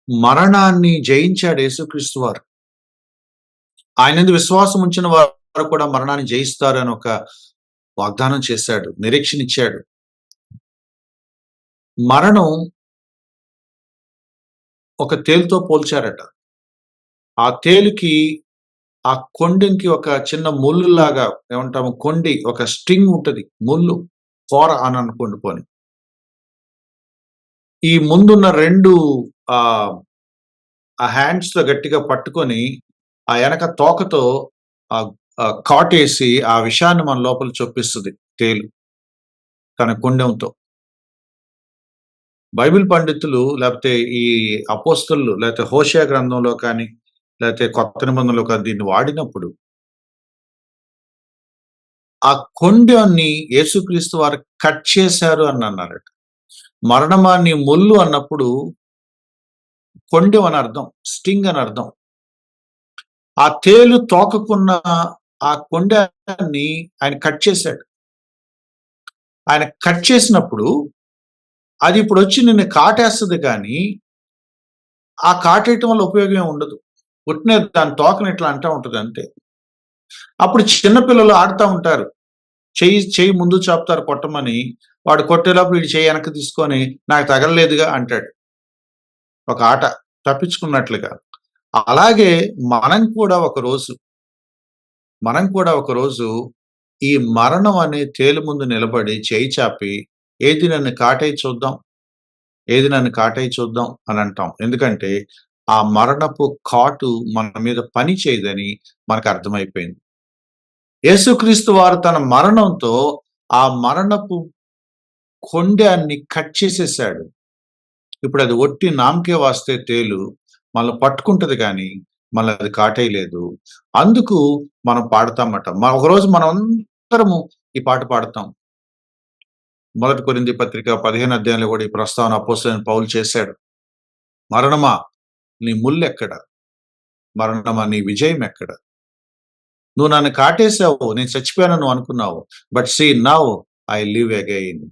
మరణాన్ని జయించాడు యేసుక్రీస్తు వారు. ఆయన యందు విశ్వాసం ఉంచిన వారు కూడా మరణాన్ని జయిస్తారు అని ఒక వాగ్దానం చేశాడు, నిరీక్షణ ఇచ్చాడు. మరణం ఒక తేలుతో పోల్చారట. ఆ తేలుకి ఆ కొండెంకి ఒక చిన్న ముళ్ళులాగా ఏమంటాము, కొండి ఒక స్ట్రింగ్ ఉంటది, ముళ్ళు కోర అని అనుకోండి పోని. ఈ ముందున్న రెండు ఆ హ్యాండ్స్ తో గట్టిగా పట్టుకొని ఆ వెనక తోకతో కాటేసి ఆ విషయాన్ని మన లోపల చొప్పిస్తుంది తేలు తన కొండెంతో. బైబిల్ పండితులు లేకపోతే ఈ అపోస్తలు లేకపోతే హోషేయ గ్రంథంలో కానీ లేకపోతే కొత్త నిబంధనలో కానీ దీన్ని వాడినప్పుడు ఆ కొండెని యేసుక్రీస్తు వారు కట్ చేశారు అని అన్నారట. మరణమాన్ని ముళ్ళు అన్నప్పుడు కొండెం అని అర్థం, స్టింగ్ అని అర్థం. ఆ తేలు తోకకున్న ఆ కొండని ఆయన కట్ చేశాడు. ఆయన కట్ చేసినప్పుడు అది ఇప్పుడు వచ్చి నిన్ను కాటేస్తుంది, కానీ ఆ కాటేయటం వల్ల ఉపయోగం ఉండదు. పుట్టిన దాని తోకని ఇట్లా అంటూ ఉంటుంది అంతే. అప్పుడు చిన్నపిల్లలు ఆడుతూ ఉంటారు, చెయ్యి ముందు చాపుతారు కొట్టమని, వాడు కొట్టేలోపు వీడు చెయ్యి వెనక్కి తీసుకొని నాకు తగలలేదుగా అంటాడు, ఒక ఆట తప్పించుకున్నట్లుగా. అలాగే మనం కూడా ఒకరోజు ఈ మరణం అనే తేలు ముందు నిలబడి చేయి చాపి ఏది నన్ను కాటేయి చూద్దాం అని అంటాం. ఎందుకంటే ఆ మరణపు కాటు మన మీద పని చేయదని మనకు అర్థమైపోయింది. యేసుక్రీస్తు వారు తన మరణంతో ఆ మరణపు కొండెని కట్ చేసేసాడు. ఇప్పుడు అది ఒట్టి నామకే వాస్తే తేలు మనల్ని పట్టుకుంటది, కానీ మనల్ని అది కాటేయలేదు. అందుకు మనం పాడతామట. ఒకరోజు మనం అందరము ఈ పాట పాడతాం. 1 కొరింథీ పత్రిక 15 అధ్యాయంలో కూడా ఈ ప్రస్తావన అపోస్తలుడైన పౌలు చేశాడు. మరణమా నీ ముల్లెక్కడ? మరణమా నీ విజయం ఎక్కడ? నువ్వు నన్ను కాటేశావు, నేను చచ్చిపోయాను నువ్వు అనుకున్నావు. But see now I live again.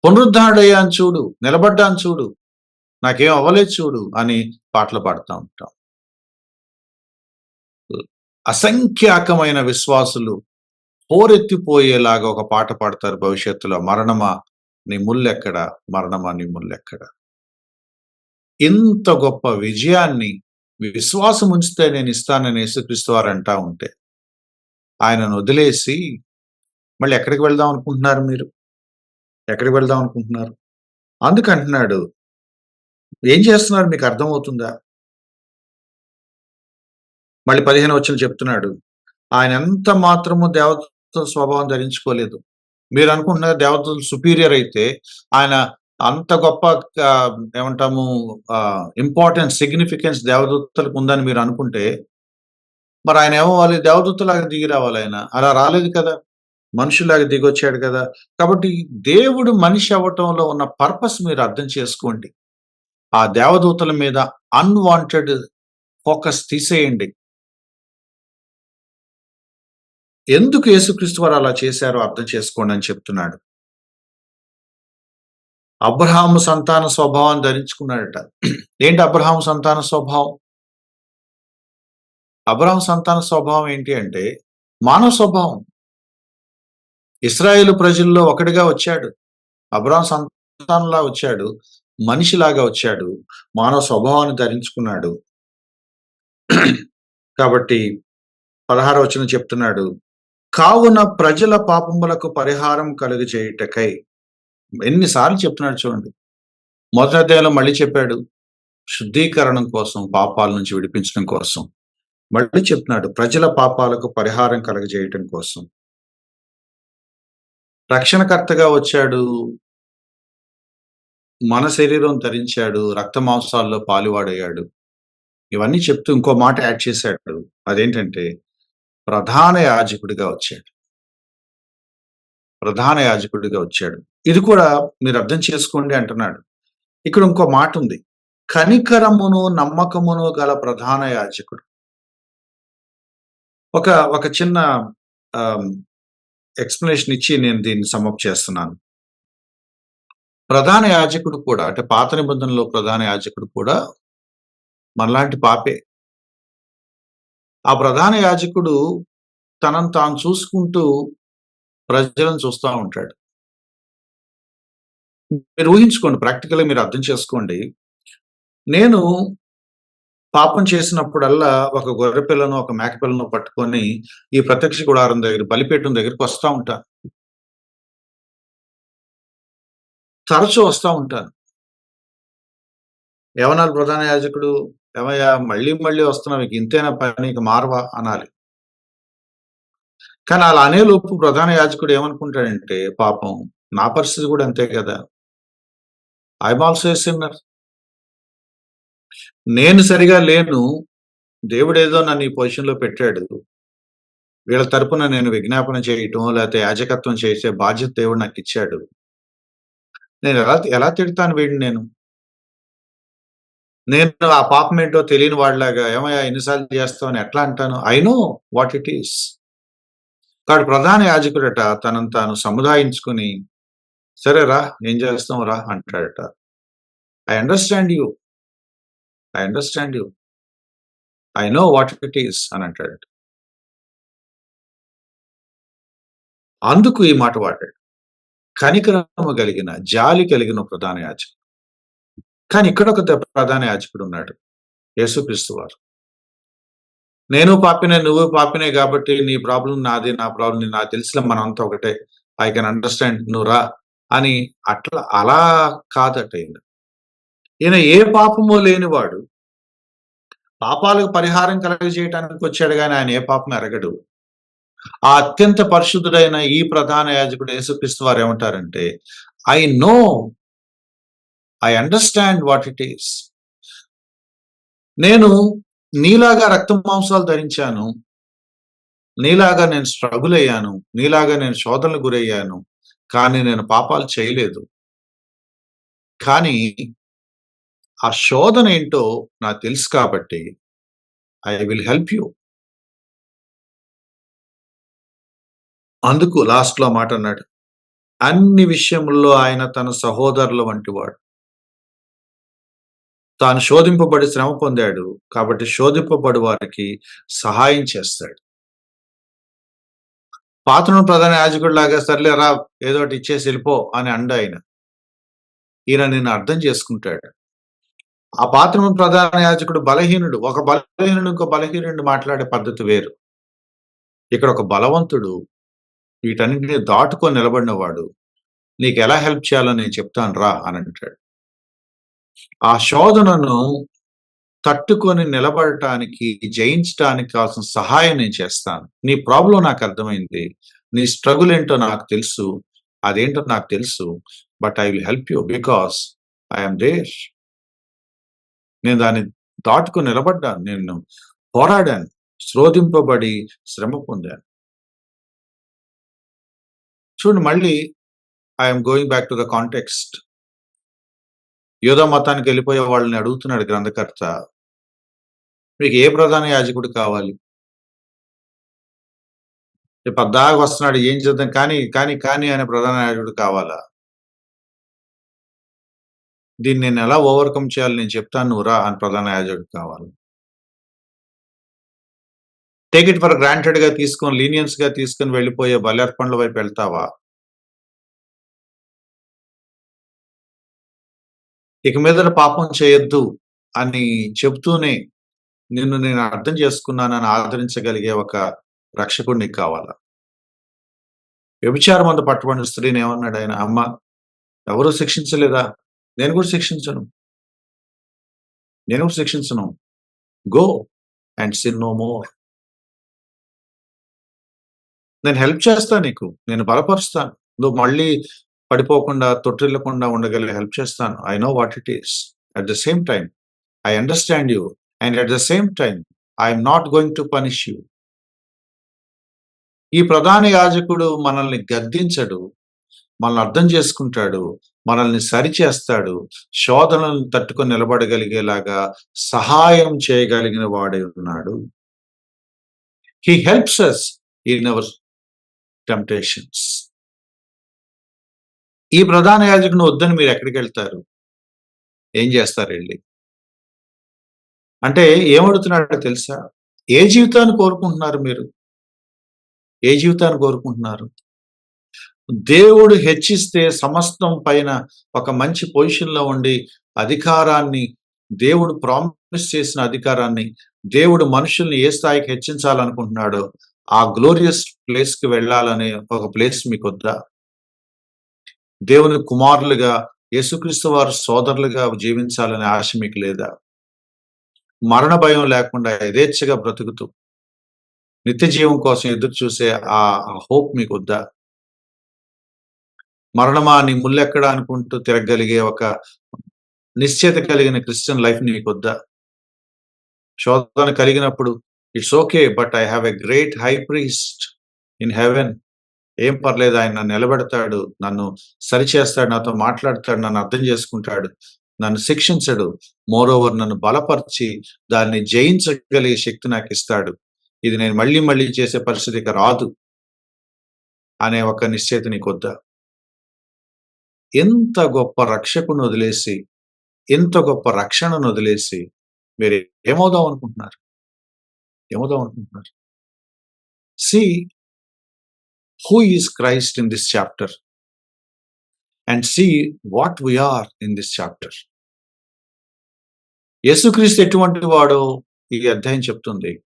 పునరుద్ధరణయ్యాను చూడు, నిలబడ్డాను చూడు, నాకేం అవ్వలేదు చూడు అని పాటలు పాడుతూ ఉంటాం. అసంఖ్యాకమైన విశ్వాసులు పోరెత్తిపోయేలాగా ఒక పాట పాడతారు భవిష్యత్తులో, మరణమా నీ ముల్లెక్కడ, మరణమా నీ ముల్లెక్కడ. ఇంత గొప్ప విజయాన్ని విశ్వాసం ఉంచితే నేను ఇస్తానని యేసుక్రీస్తు వారు అంటా ఉంటే, ఆయనను వదిలేసి మళ్ళీ ఎక్కడికి వెళ్దాం అనుకుంటున్నారు మీరు? ఎక్కడికి వెళ్దాం అనుకుంటున్నారు? అందుకంటున్నాడు, ఏం చేస్తున్నారు మీకు అర్థమవుతుందా? మళ్ళీ 15 వచనం చెప్తున్నాడు, ఆయన ఎంత మాత్రము దేవదూత స్వభావం ధరించుకోలేదు. మీరు అనుకుంటున్నారు దేవదూతలు సుపీరియర్ అయితే ఆయన అంత గొప్ప ఏమంటాము ఇంపార్టెన్స్, సిగ్నిఫికెన్స్ దేవదూతలకు ఉందని మీరు అనుకుంటే, మరి ఆయన ఏమవ్వాలి? దేవదూతలాగా దిగి రావాలి. ఆయన అలా రాలేదు కదా, మనుషులాగా దిగొచ్చాడు కదా. కాబట్టి దేవుడు మనిషి అవ్వటంలో ఉన్న పర్పస్ మీరు అర్థం చేసుకోండి. ఆ దేవదూతల మీద అన్వాంటెడ్ ఫోకస్ తీసేయండి. ఎందుకు యేసుక్రీస్తు వారు అలా చేశారో అర్థం చేసుకోండి అని చెప్తున్నాడు. అబ్రహాము సంతాన స్వభావాన్ని ధరించుకున్నాడట. ఏంటి అబ్రహాము సంతాన స్వభావం? అబ్రహాము సంతాన స్వభావం ఏంటి అంటే మానవ స్వభావం. ఇశ్రాయేలు ప్రజల్లో ఒకటిగా వచ్చాడు, అబ్రహాము సంతానంలా వచ్చాడు, మనిషిలాగా వచ్చాడు, మానవ స్వభావాన్ని ధరించుకున్నాడు. కాబట్టి 16వ వచనం చెప్తున్నాడు. కావున ప్రజల పాపములకు పరిహారం కలుగజేయుటకై ఎన్ని సార్లు చెప్తున్నాడు చూడండి. మొదటి అధ్యాయంలో మళ్ళీ చెప్పాడు. శుద్ధీకరణం కోసం, పాపాల నుంచి విడిపించడం కోసం. మళ్ళీ చెప్తున్నాడు. ప్రజల పాపాలకు పరిహారం కలుగజేయటం కోసం. రక్షణకర్తగా వచ్చాడు. మన శరీరం ధరించాడు. రక్త మాంసాల్లో పాలువాడయ్యాడు. ఇవన్నీ చెప్తూ ఇంకో మాట యాడ్ చేశాడు. అదేంటంటే ప్రధాన యాజకుడిగా వచ్చాడు. ప్రధాన యాజకుడిగా వచ్చాడు. ఇది కూడా మీరు అర్థం చేసుకోండి అంటున్నాడు. ఇక్కడ ఇంకో మాట ఉంది. కనికరమును, నమ్మకమును గల ప్రధాన యాజకుడు. ఒక చిన్న ఎక్స్‌ప్లనేషన్ ఇచ్చి నేను దీన్ని సమ్‌అప్ చేస్తున్నాను. ప్రధాన యాజకుడు కూడా అంటే పాత నిబంధనలో ప్రధాన యాజకుడు కూడా మనలాంటి పాపే. ఆ ప్రధాన యాజకుడు తనను తాను చూసుకుంటూ ప్రజలను చూస్తా ఉంటాడు. మీరు ఊహించుకోండి, ప్రాక్టికల్‌గా మీరు అర్థం చేసుకోండి. నేను పాపం చేసినప్పుడల్లా ఒక గొర్రె పిల్లను, ఒక మేక పిల్లను పట్టుకొని ఈ ప్రత్యక్ష గుడారం దగ్గర, బలిపీఠం దగ్గరికి వస్తా ఉంటాను. తరచూ వస్తా ఉంటాను. ఏమనాలి ప్రధాన యాజకుడు? "ఏమయ్యా మళ్ళీ మళ్ళీ వస్తున్నావు, ఇక ఇంతేనా పని, ఇక మారవా" అనాలి. కానీ అలా అనేలోపు ప్రధాన యాజకుడు ఏమనుకుంటాడంటే, పాపం నా పరిస్థితి కూడా అంతే కదా! I am also a sinner. నేను సరిగా లేను. దేవుడేదో నన్ను ఈ పొజిషన్‌లో పెట్టాడు. వీళ్ళ తరపున నేను విజ్ఞాపన చేయటం, లేతే యాజకత్వం చేసే బాధ్యత దేవుడు నాకిచ్చాడు. నేను ఎలా ఎలా తిడతాను వీడిని నేను? నేను ఆ పాపమేంటో తెలియని వాడిలాగా, "ఏమయ్యా ఎన్ని సార్లు చేస్తావు" అని ఎట్లా అంటాను? I know what it is. కాబట్టి ప్రధాన యాజకుడట తనను తాను సముదాయించుకొని, "సరే రా, ఏం చేస్తాం రా" అంటాడట. "I understand you. I understand you. I know what it is" అని అంటాడట. అందుకు ఈ మాట వాడాడు. కనికరము కలిగిన, జాలి కలిగిన ప్రధాన యాజకుడు. కానీ ఇక్కడొక ప్రధాన యాజకుడు ఉన్నాడు. యేసుక్రీస్తు వారు. నేను పాపినే, నువ్వు పాపినే కాబట్టి నీ ప్రాబ్లమ్ నాది, నా ప్రాబ్లమ్ నాకు తెలుసులే, మనంతా ఒకటే. ఐ కెన్ అండర్‌స్టాండ్, నువ్వు రా అని అలా కాదట ఈయన. ఈయన ఏ పాపము లేనివాడు. పాపాలకు పరిహారం కలుగజేయటానికి వచ్చాడు గాని ఆయన ఏ పాపం ఎరగడు. ఆ అత్యంత పరిశుద్ధుడైన ఈ ప్రధాన యాజకుడు యేసుక్రీస్తు వారు ఏమంటారంటే, I know, I understand what it is. నేను నీలాగా రక్త మాంసాలు ధరించాను. నీలాగా నేను స్ట్రగుల్ అయ్యాను. నీలాగా నేను శోధనలకు గురయ్యాను. కానీ నేను పాపాలు చేయలేదు. కానీ ఆ శోధన ఏంటో నాకు తెలుసు కాబట్టి ఐ విల్ హెల్ప్ యూ. అందుకు లాస్ట్‌లో ఆ మాట అన్నాడు. అన్ని విషయముల్లో ఆయన తన సహోదరుల వంటివాడు. తాను శోధింపబడి శ్రమ పొందాడు. కాబట్టి శోధింపబడు వారికి సహాయం చేస్తాడు. పాత్రను ప్రధాన యాజకుడిలాగా సర్లే రా, ఏదో ఒకటి ఇచ్చేసి వెళ్ళిపో అని అనడాయన. ఈయన నిన్ను అర్థం చేసుకుంటాడు. ఆ పాత్రను ప్రధాన యాజకుడు బలహీనుడు. ఒక బలహీనుడు ఇంకో బలహీనుడిని మాట్లాడే పద్ధతి వేరు. ఇక్కడ ఒక బలవంతుడు వీటన్నిటిని దాటుకొని నిలబడినవాడు. నీకెలా హెల్ప్ చేయాలో నేను చెప్తాను రా అని అంటాడు. ఆ శోధనను తట్టుకొని నిలబడటానికి, జయించటానికి కావాల్సిన సహాయం నేను చేస్తాను. నీ ప్రాబ్లమ్ నాకు అర్థమైంది. నీ స్ట్రగుల్ ఏంటో నాకు తెలుసు. అదేంటో నాకు తెలుసు. But I will help you because I am there. నేను దాన్ని దాటుకొని నిలబడ్డాను. నేను పోరాడాను. శోధింపబడి శ్రమ పొందాను. చూడండి, మళ్ళీ I am going back to the context. యూదా మతానికి వెళ్ళిపోయే వాళ్ళని అడుగుతున్నాడు గ్రంథకర్త. మీకు ఏ ప్రధాన యాజకుడు కావాలి? పద్దాక వస్తున్నాడు, ఏం చేద్దాం కానీ అనే ప్రధాన యాజకుడు కావాలా? దీన్ని నేను ఎలా ఓవర్‌కమ్ చేయాలో నేను చెప్తాను, నువ్వు రా అని ప్రధాన యాజకుడు కావాలి. టేక్ ఇట్ ఫర్ గ్రాంటెడ్‌గా తీసుకొని, లీనియన్స్‌గా తీసుకొని వెళ్ళిపోయే బలి వైపు వెళ్తావా? ఇక మీదట పాపం చేయొద్దు అని చెప్తూనే నిన్ను నేను అర్థం చేసుకున్నానని ఆదరించగలిగే ఒక రక్షకుడు నీకు కావాలా? వ్యభిచారమందు పట్టబడిన స్త్రీని ఏమన్నాడు ఆయన? అమ్మా, ఎవరు శిక్షించలేదా? నేను కూడా శిక్షించను. నేను కూడా శిక్షించను. Go and sin no more. నేను హెల్ప్ చేస్తా నీకు. నేను బలపరుస్తాను. నువ్వు మళ్ళీ పడిపోకుండా, తొట్టిల్లకుండా ఉండగలిగే హెల్ప్ చేస్తాను. I know what it is. At the same time I understand you. And at the same time I am not going to punish you. ఈ ప్రధాన యాజకుడు మనల్ని గద్దించడు. మనల్ని అర్థం చేసుకుంటాడు. మనల్ని సరిచేస్తాడు. శోధనలను తట్టుకొని నిలబడగలిగేలాగా సహాయం చేయగలిగిన వాడై ఉన్నాడు. He helps us in our temptations. ఈ ప్రధాన యాజకుడిని వద్దని మీరు ఎక్కడికెళ్తారు? ఏం చేస్తారెళ్లి? అంటే ఏమడుగుతున్నాడో తెలుసా? ఏ జీవితాన్ని కోరుకుంటున్నారు మీరు? ఏ జీవితాన్ని కోరుకుంటున్నారు? దేవుడు హెచ్చిస్తే సమస్తం పైన ఒక మంచి పొజిషన్‌లో ఉండి అధికారాన్ని, దేవుడు ప్రామిస్ చేసిన అధికారాన్ని, దేవుడు మనుషుల్ని ఏ స్థాయికి హెచ్చించాలనుకుంటున్నాడో ఆ గ్లోరియస్ ప్లేస్‌కి వెళ్ళాలనే ఒక ప్లేస్ మీకొద్దా? దేవుని కుమారులుగా, యేసుక్రీస్తు వారి సోదరులుగా జీవించాలనే ఆశ మీకు లేదా? మరణ భయం లేకుండా యథేచ్ఛగా బ్రతుకుతూ నిత్య జీవం కోసం ఎదురు చూసే ఆ హోప్ మీకొద్దా? మరణమా నీ ముల్లెక్కడ అనుకుంటూ తిరగగలిగే ఒక నిశ్చయత కలిగిన క్రిస్టియన్ లైఫ్ నీకొద్దా? శోధన కలిగినప్పుడు it's okay, but I have a great high priest in heaven. ఏం పర్లేదు, ఆయన నన్ను నిలబెడతాడు, నన్ను సరిచేస్తాడు, నాతో మాట్లాడతాడు, నన్ను అర్థం చేసుకుంటాడు, నన్ను శిక్షించడు. మోరోవర్ నన్ను బలపరిచి దాన్ని జయించగలిగే శక్తి నాకు ఇస్తాడు. ఇది నేను మళ్ళీ మళ్ళీ చేసే పరిస్థితి ఇక రాదు అనే ఒక నిశ్చయత నీకొద్దా? ఎంత గొప్ప రక్షకుని వదిలేసి, ఎంత గొప్ప రక్షణను వదిలేసి మీరు ఏమవుదాం అనుకుంటున్నారు? ఏమవుదాం అనుకుంటున్నారు? See who is Christ in this chapter and see what we are in this chapter. యేసుక్రీస్తు ఎటువంటి వాడో ఈ అధ్యాయం చెప్తుంది.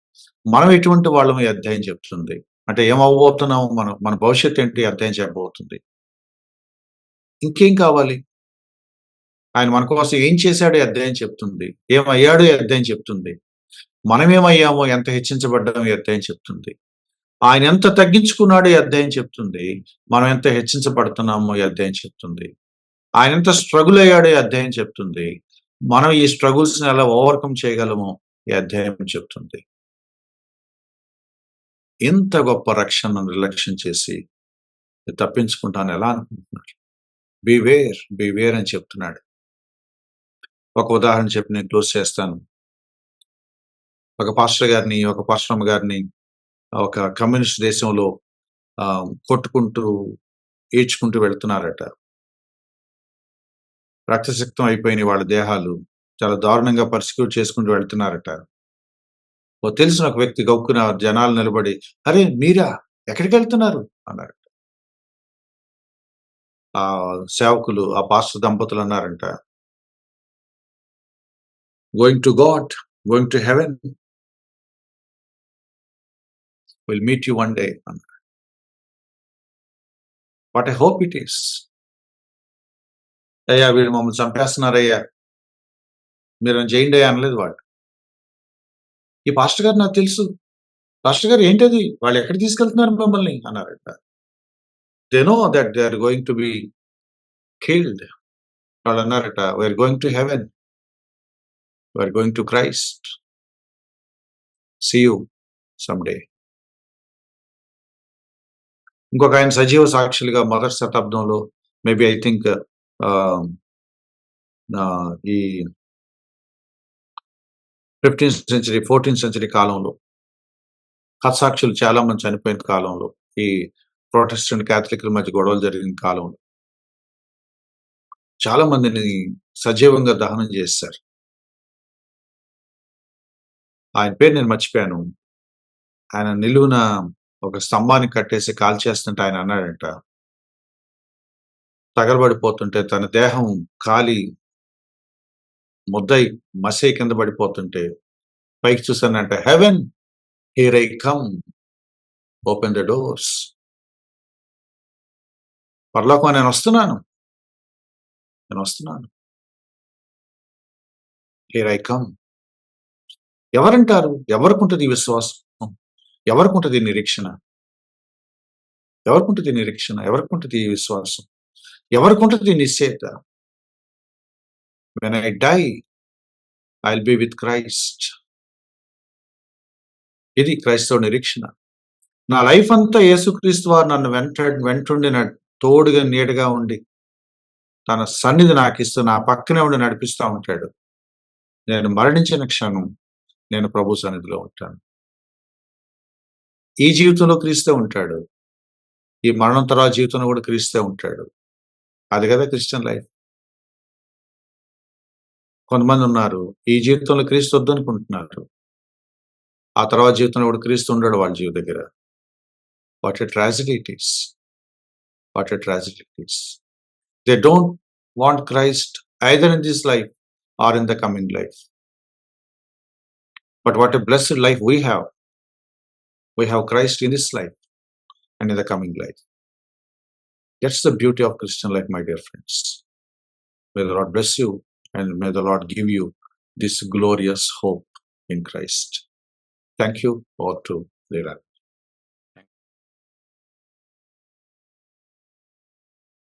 మనం ఎటువంటి వాళ్ళమో ఈ అధ్యాయం చెప్తుంది. అంటే ఏమవ్వబోతున్నాం, మన భవిష్యత్తు ఏంటి ఈ అధ్యాయం చెప్పబోతుంది. ఇంకేం కావాలి? ఆయన మన కోసం ఏం చేశాడో ఈ అధ్యాయం చెప్తుంది. ఏమయ్యాడో ఈ అధ్యాయం చెప్తుంది. మనమేమయ్యామో, ఎంత హెచ్చించబడ్డామో ఈ అధ్యాయం చెప్తుంది. ఆయన ఎంత తగ్గించుకున్నాడో ఈ అధ్యాయం చెప్తుంది. మనం ఎంత హెచ్చించబడుతున్నామో ఈ అధ్యాయం చెప్తుంది. ఆయన ఎంత స్ట్రగుల్ అయ్యాడో ఈ అధ్యాయం చెప్తుంది. మనం ఈ స్ట్రగుల్స్‌ని ఎలా ఓవర్‌కమ్ చేయగలమో ఈ అధ్యాయం చెప్తుంది. ఇంత గొప్ప రక్షణను నిర్లక్ష్యం చేసి తప్పించుకుంటాను ఎలా అనుకుంటున్నారు? బివేర్, బివేర్ అని చెప్తున్నాడు. ఒక ఉదాహరణ చెప్పి నేను క్లోజ్ చేస్తాను. ఒక పాస్టర్ గారిని, ఒక పాస్టరమ్మ గారిని ఒక కమ్యూనిస్ట్ దేశంలో కొట్టుకుంటూ, ఈడ్చుకుంటూ వెళ్తున్నారట. రక్తసిక్తం అయిపోయినాయి వాళ్ళ దేహాలు. చాలా దారుణంగా పర్సిక్యూట్ చేసుకుంటూ వెళ్తున్నారట. తెలిసిన ఒక వ్యక్తి గబుక్కున జనాలు నిలబడి, "అరే! మీరా? ఎక్కడికెళ్తున్నారు?" అన్నారట. ఆ సేవకులు, ఆ పాస్టర్ దంపతులు అన్నారంట, "going to God, going to heaven. Will meet you one day" అన్నారు. What I hope it is. "అయ్యా, వీళ్ళు మమ్మల్ని చంపేస్తున్నారయ్యా, మీరేమైనా చేయండి" అనలేదు వాడు. "ఈ పాస్టర్ గారు నాకు తెలుసు. పాస్టర్ గారు ఏంటది? వాళ్ళు ఎక్కడికి తీసుకెళ్తున్నారు మిమ్మల్ని" అన్నారట. They know that they are going to be killed. వాళ్ళు అన్నారట, "we are going to heaven. We are going to Christ. See you some day." ఇంకొక ఆయన సజీవ సాక్షులుగా మొదటి శతాబ్దంలో మేబీ ఐ థింక్ ఈ 15th సెంచరీ, 14th సెంచరీ కాలంలో హతసాక్షులు చాలా మంది చనిపోయిన కాలంలో, ఈ ప్రొటెస్టెంట్ క్యాథలిక్ల మధ్య గొడవలు జరిగిన కాలంలో చాలా మందిని సజీవంగా దహనం చేశారు. ఆయన పేరు నేను మర్చిపోయాను. ఆయన నిలువున ఒక స్తంభానికి కట్టేసి కాల్చేస్తుంటే ఆయన అన్నాడంట, తగలబడిపోతుంటే తన దేహం కాలి ముద్దై మసై కింద పడిపోతుంటే పైకి చూసానంటే heaven, here I come, open the doors. పరలోకం నేను వస్తున్నాను, హియర్ ఐ కమ్. ఎవరంటారు? ఎవరికుంటది ఈ విశ్వాసం? ఎవరికుంటది నిరీక్షణ? ఎవరికుంటది ఈ విశ్వాసం? ఎవరికుంటది నిశ్చయత? When I die, I will be with Christ. ఇది క్రైస్తవ నిరీక్షణ. నా లైఫ్ అంతా యేసుక్రీస్తు వారు నన్ను వెంటుండి తోడుగా నీడగా ఉండి తన సన్నిధి నాకు ఇస్తూ నా పక్కనే ఉండి నడిపిస్తూ ఉంటాడు. నేను మరణించిన క్షణం నేను ప్రభు సన్నిధిలో ఉంటాను. ఈ జీవితంలో క్రీస్తే ఉంటాడు, ఈ మరణం తర్వాత జీవితంలో కూడా క్రీస్తే ఉంటాడు. అది కదా క్రిస్టియన్ లైఫ్. కొంతమంది ఉన్నారు ఈ జీవితంలో క్రీస్తు వద్దనుకుంటున్నారు, ఆ తర్వాత జీవితంలో కూడా క్రీస్తు ఉండడు వాళ్ళ జీవిత దగ్గర. What a tragedy it is. They don't want Christ either in this life or in the coming life. But what a blessed life we have. We have Christ in this life and in the coming life. That's the beauty of Christian life, my dear friends. May the Lord bless you and may the Lord give you this glorious hope in Christ. Thank you. Over to Leela.